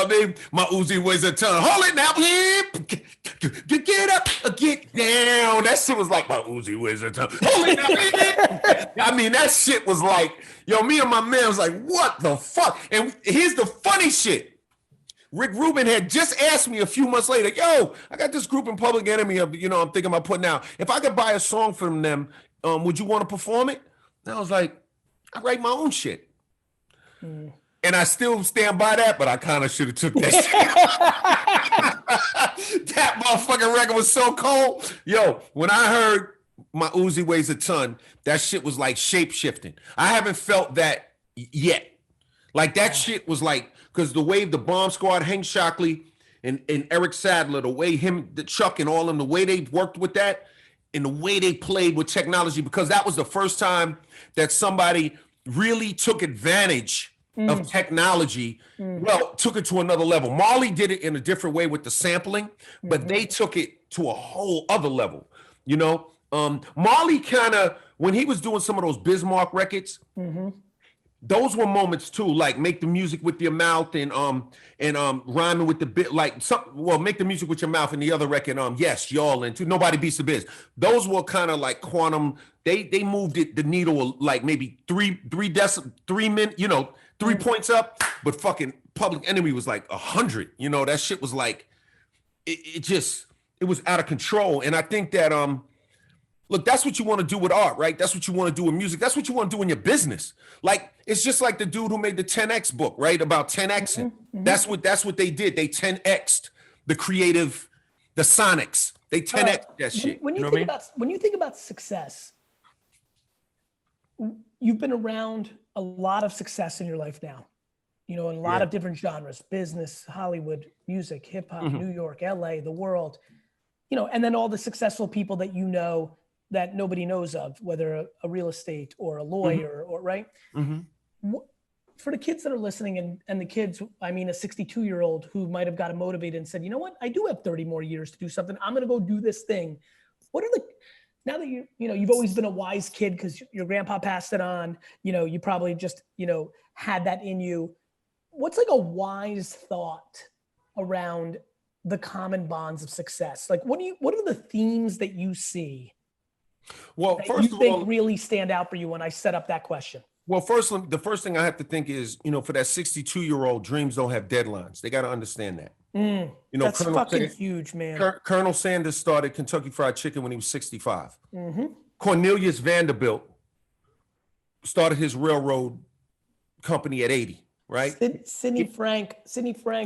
mean? My Uzi Weighs a Ton. Hold it now. Get up, get down. That shit was like, my Uzi Weighs a Ton. Hold it now. I mean, that shit was like, me and my man was like, what the fuck? And here's the funny shit. Rick Rubin had just asked me a few months later, I got this group in Public Enemy, I'm thinking about putting out. If I could buy a song from them, would you want to perform it? And I was like, I write my own shit. And I still stand by that, but I kind of should have took that shit. That motherfucking record was so cold. When I heard my Uzi Weighs a Ton, that shit was like shape-shifting. I haven't felt that yet. Like that shit was like, because the way the Bomb Squad, Hank Shockley and Eric Sadler, the way the Chuck and all of them, the way they worked with that and the way they played with technology, because that was the first time that somebody really took advantage of technology, took it to another level. Marley did it in a different way with the sampling, but they took it to a whole other level, Marley kind of, when he was doing some of those Bismarck records, those were moments too, like Make the Music with Your Mouth and rhyming with the bit, like Make the Music with Your Mouth and the other record, Yes, Y'all, and Nobody Beats the Biz. Those were kind of like quantum. They moved the needle like maybe 3 points up, but fucking Public Enemy was like 100. That shit was like, it was out of control. And I think that look, that's what you want to do with art, right? That's what you want to do with music. That's what you want to do in your business. Like, it's just like the dude who made the 10X book, right? About 10Xing. That's what they did. They 10X'd the creative, the Sonics. They 10X'd that shit. When you think about success, you've been around a lot of success in your life now, in a lot of different genres, business, Hollywood, music, hip hop, New York, LA, the world, and then all the successful people that that nobody knows of, whether a real estate or a lawyer or right. For the kids that are listening and the kids, I mean, a 62-year-old who might've gotten motivated and said, you know what, I do have 30 more years to do something. I'm going to go do this thing. Now that you've always been a wise kid because your grandpa passed it on, you probably just, had that in you. What's like a wise thought around the common bonds of success? Like, what are the themes that you see? Well, that first you of think all, really stand out for you when I set up that question? Well, the first thing I have to think is, for that 62-year-old, dreams don't have deadlines. They got to understand that. That's fucking huge, man. Colonel Sanders started Kentucky Fried Chicken when he was 65. Cornelius Vanderbilt started his railroad company at 80, right? Sidney Frank,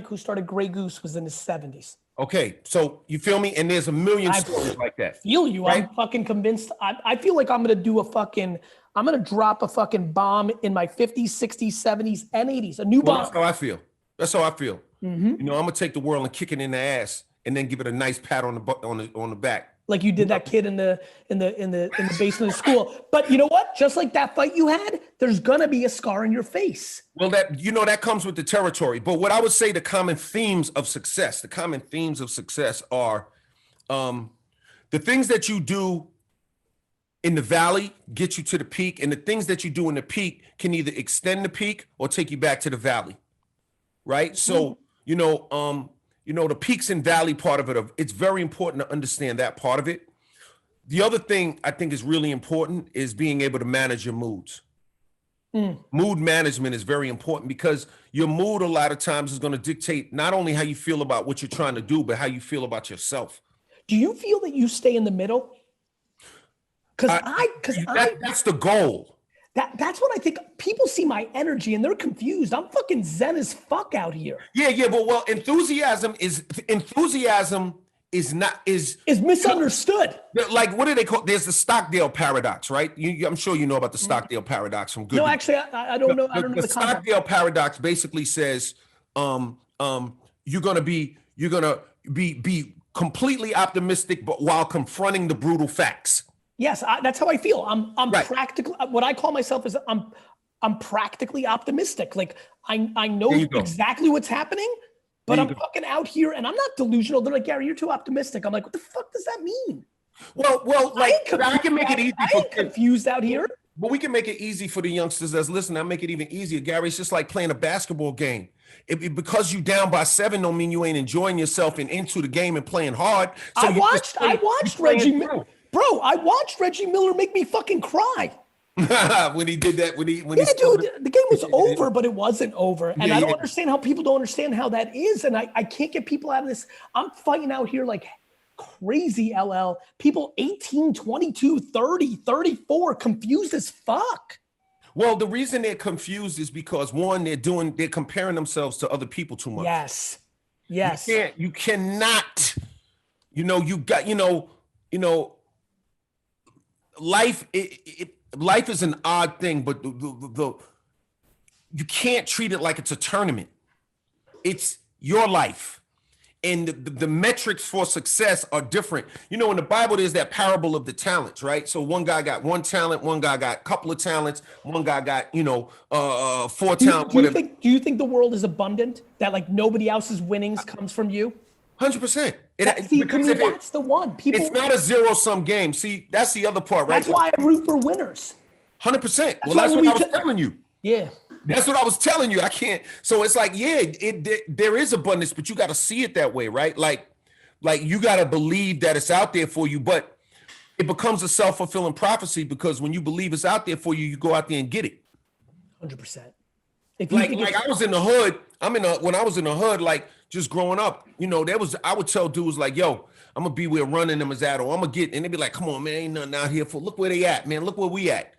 who started Grey Goose, was in his 70s. Okay, so you feel me? And there's a million stories like that. Feel you. Right? I'm fucking convinced. I feel like I'm going to drop a fucking bomb in my 50s, 60s, 70s, and 80s. A new bomb. That's how I feel. I'm going to take the world and kick it in the ass and then give it a nice pat on the back. Like you did that kid in the basement of school. But you know what? Just like that fight you had, there's gonna be a scar in your face. Well, that comes with the territory. But what I would say, the common themes of success are the things that you do in the valley get you to the peak, and the things that you do in the peak can either extend the peak or take you back to the valley, right? So the peaks and valley part of it, it's very important to understand that part of it. The other thing I think is really important is being able to manage your moods. Mood management is very important because your mood a lot of times is going to dictate not only how you feel about what you're trying to do, but how you feel about yourself. Do you feel that you stay in the middle? That's the goal. That's what I think. People see my energy and they're confused. I'm fucking zen as fuck out here. Yeah, but enthusiasm is misunderstood. Like, what do they call? There's the Stockdale paradox, right? I'm sure you know about the Stockdale paradox from Good. No, actually, I don't know. I don't know the Stockdale paradox basically says, you're gonna be completely optimistic, but while confronting the brutal facts. Yes, that's how I feel. I'm right. Practically, what I call myself is I'm practically optimistic. Like I know exactly what's happening, but I'm fucking out here and I'm not delusional. They're like, Gary, you're too optimistic. I'm like, what the fuck does that mean? Well, like I can make it easy. I ain't confused out here. But we can make it easy for the youngsters that's listening. I'll make it even easier, Gary. It's just like playing a basketball game. Because you down by 7 don't mean you ain't enjoying yourself and into the game and playing hard. So I watched Reggie Miller. Bro, I watched Reggie Miller make me fucking cry. when he did that, dude, the game was over, but it wasn't over. And I don't understand how people don't understand how that is. And I can't get people out of this. I'm fighting out here like crazy, LL. People 18, 22, 30, 34, confused as fuck. Well, the reason they're confused is because one, they're comparing themselves to other people too much. Yes. You cannot, life is an odd thing, but you can't treat it like it's a tournament. It's your life. And the metrics for success are different. In the Bible, there's that parable of the talents, right? So one guy got 1 talent, one guy got a couple of talents, one guy got, 4 talents. Do you think the world is abundant? That like nobody else's winnings comes from you? 100%. That's the one. It's not a zero-sum game. See, that's the other part, right? That's why I root for winners. 100%. Well, that's what I was telling you. Yeah. That's what I was telling you. I can't. So it's like, there is abundance, but you got to see it that way, right? Like you got to believe that it's out there for you, but it becomes a self-fulfilling prophecy because when you believe it's out there for you, you go out there and get it. 100%. I was in the hood. When I was in the hood, like just growing up, I would tell dudes like, yo, I'm gonna be where running them is at, or I'm gonna get, and they'd be like, come on, man, ain't nothing out here for. Look where they at, man. Look where we at.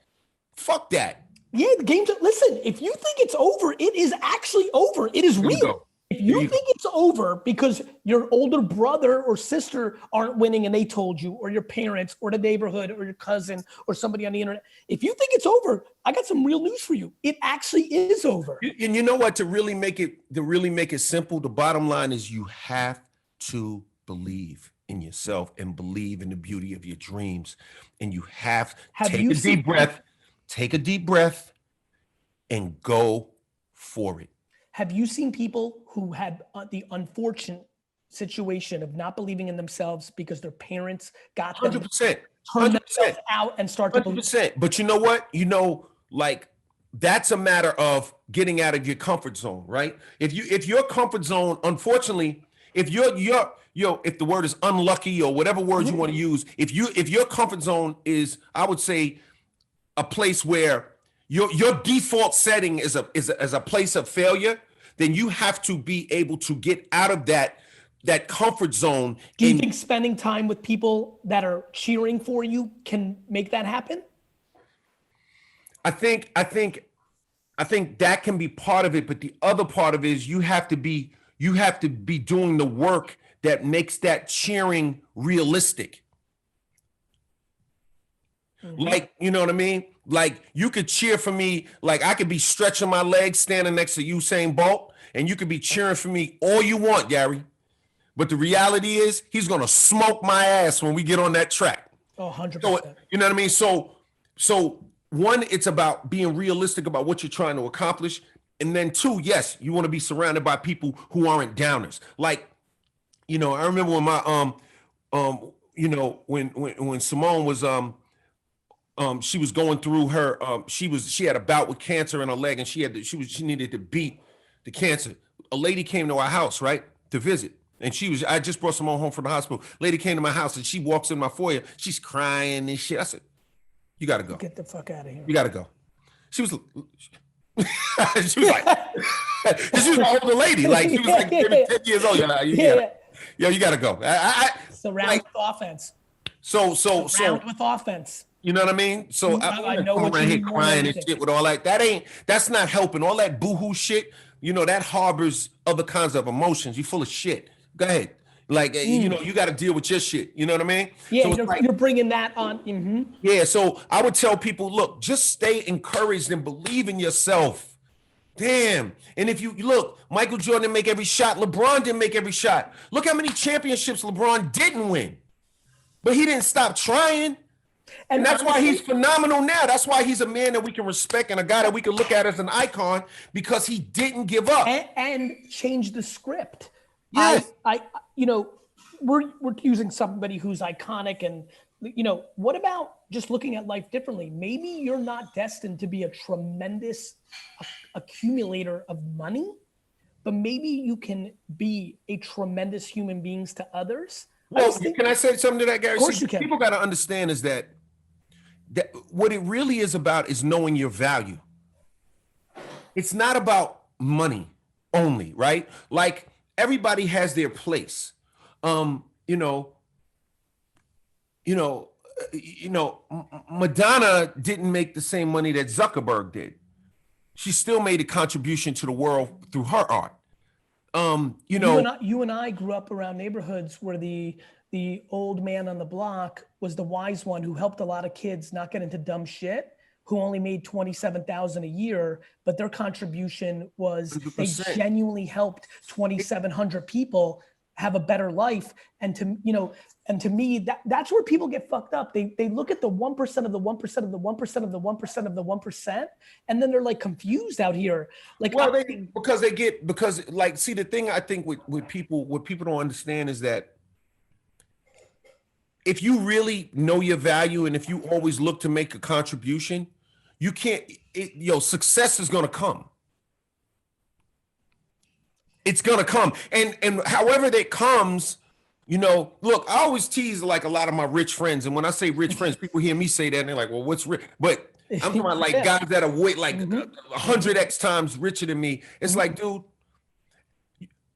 Fuck that. Yeah, the game's. Listen, if you think it's over, it is actually over. It is real. If you think it's over because your older brother or sister aren't winning and they told you, or your parents, or the neighborhood, or your cousin, or somebody on the internet, if you think it's over, I got some real news for you. It actually is over. And you know what? To really make it simple, the bottom line is you have to believe in yourself and believe in the beauty of your dreams. And you have to take a deep breath. Take a deep breath and go for it. Have you seen people who had the unfortunate situation of not believing in themselves because their parents got them 100%, turn themselves out and start to 100%. But you know what? That's a matter of getting out of your comfort zone, right? If your comfort zone, unfortunately, if if the word is unlucky or whatever word you want to use, if your comfort zone is, I would say, a place where your default setting is a place of failure, then you have to be able to get out of that comfort zone. Do you think spending time with people that are cheering for you can make that happen? I think that can be part of it, but the other part of it is you have to be doing the work that makes that cheering realistic. Mm-hmm. Like, you know what I mean? Like you could cheer for me, like I could be stretching my legs standing next to Usain Bolt, and you could be cheering for me all you want, Gary. But the reality is he's going to smoke my ass when we get on that track. Oh, 100%. So, you know what I mean? So one, it's about being realistic about what you're trying to accomplish. And then two, yes, you want to be surrounded by people who aren't downers. Like, you know, I remember when my you know, when Simone was she was going through her she had a bout with cancer in her leg, and she needed to beat the cancer. A lady came to our house, right, to visit. And I just brought Simone home from the hospital. Lady came to my house and she walks in my foyer. She's crying and shit. I said, you got to go. Get the fuck out of here. You got to go. She was like, she was an older lady. Like, she was like 10 years old. You got to go. Surround with offense. Surround with offense. You know what I mean? So I know what around you here mean. Crying and shit with all that. That's not helping. All that boohoo shit, you know, that harbors other kinds of emotions. You full of shit. Go ahead. Like, you know, you got to deal with your shit. You know what I mean? Yeah, so you're bringing that on. Mm-hmm. Yeah, so I would tell people, look, just stay encouraged and believe in yourself. Damn. And if you look, Michael Jordan didn't make every shot. LeBron didn't make every shot. Look how many championships LeBron didn't win. But he didn't stop trying. And that's why he's phenomenal now. That's why he's a man that we can respect and a guy that we can look at as an icon, because he didn't give up. And change the script. Yes. I you know, we're using somebody who's iconic, and you know, what about just looking at life differently? Maybe you're not destined to be a tremendous accumulator of money, but maybe you can be a tremendous human beings to others. Well, can I say something to that, Gary? Of course you can. People got to understand is that what it really is about is knowing your value. It's not about money only, right? Like, everybody has their place. Madonna didn't make the same money that Zuckerberg did. She still made a contribution to the world through her art. You and I grew up around neighborhoods where the old man on the block was the wise one who helped a lot of kids not get into dumb shit, who only made $27,000 a year, but their contribution was 100%. They genuinely helped 2,700 people have a better life. And to me, that's where people get fucked up. They look at the 1% of the 1% of the 1% of the 1% of the 1%, and then they're like confused out here. Like, well, because see, the thing I think with people, what people don't understand is that if you really know your value and if you always look to make a contribution, you can't, success is going to come. It's going to come. And however that comes, look, I always tease like a lot of my rich friends. And when I say rich friends, people hear me say that and they're like, well, what's rich? But I'm talking about like guys that are way like 100x times richer than me. It's like, dude,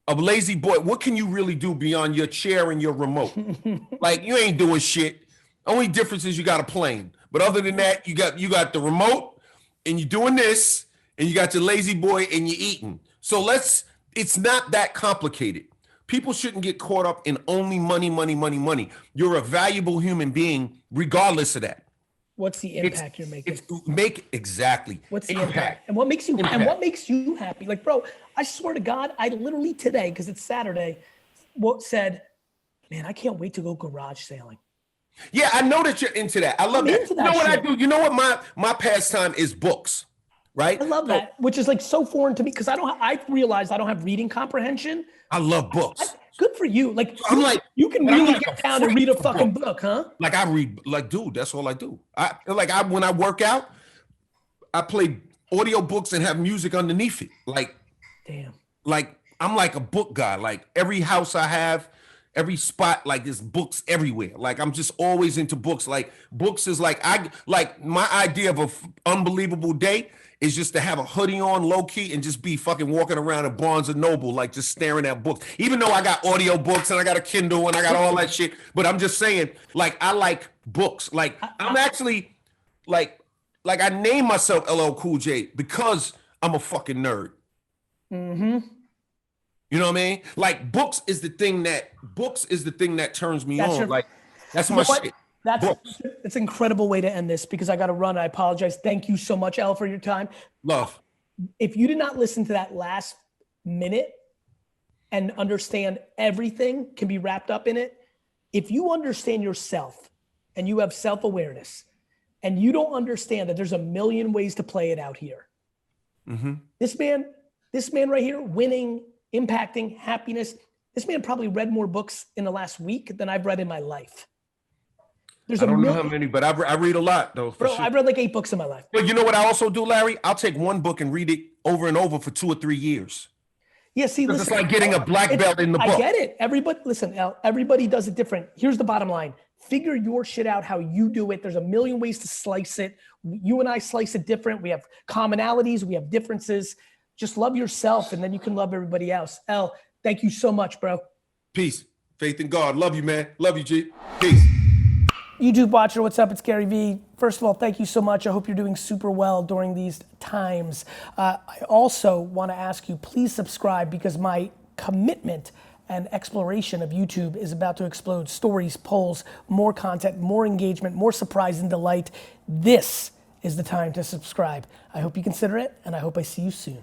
a lazy boy, what can you really do beyond your chair and your remote? Like, you ain't doing shit. Only difference is you got a plane. But other than that, you got the remote and you're doing this, and you got your lazy boy and you're eating. So it's not that complicated. People shouldn't get caught up in only money, money, money, money. You're a valuable human being regardless of that. What's the impact you're making? Exactly. What's the impact? And what makes you happy? Like, bro, I swear to God, I literally today, because it's Saturday, said, man, I can't wait to go garage sailing. Yeah, I know that you're into that. I love that. You know what I do? You know what my pastime is? Books, right? I love that, which is like so foreign to me because I realized I don't have reading comprehension. I love books. Good for you. Like, I'm like, you can really get down and read a fucking book, huh? Like, I read, like, dude, that's all I do. When I work out, I play audio books and have music underneath it. Like, damn. Like, I'm like a book guy. Like, every house I have, every spot, like, there's books everywhere. Like, I'm just always into books. Like, books is like my idea of an unbelievable day is just to have a hoodie on low key and just be fucking walking around at Barnes and Noble, like just staring at books. Even though I got audio books and I got a Kindle and I got all that shit, but I'm just saying, like, I like books. Like, I'm actually like I named myself LL Cool J because I'm a fucking nerd. Mm-hmm. You know what I mean? Like, books is the thing that turns me on. Like, that's my shit. That's an incredible way to end this because I got to run. I apologize. Thank you so much, Elle, for your time. Love. If you did not listen to that last minute, and understand everything can be wrapped up in it. If you understand yourself and you have self-awareness and you don't understand that there's a million ways to play it out here. This man right here, winning, impacting, happiness, this man probably read more books in the last week than I've read in my life. I don't know how many, but I read a lot though. Bro, I've read like 8 books in my life. But you know what I also do, Larry? I'll take one book and read it over and over for 2 or 3 years. Yeah, see, listen, it's like getting a black belt in the book. I get it. Everybody, listen, Al, everybody does it different. Here's the bottom line. Figure your shit out how you do it. There's a million ways to slice it. You and I slice it different. We have commonalities. We have differences. Just love yourself, and then you can love everybody else. Al, thank you so much, bro. Peace. Faith in God. Love you, man. Love you, G. Peace. YouTube watcher, what's up? It's GaryVee. First of all, thank you so much. I hope you're doing super well during these times. I also want to ask you, please subscribe, because my commitment and exploration of YouTube is about to explode. Stories, polls, more content, more engagement, more surprise and delight. This is the time to subscribe. I hope you consider it, and I hope I see you soon.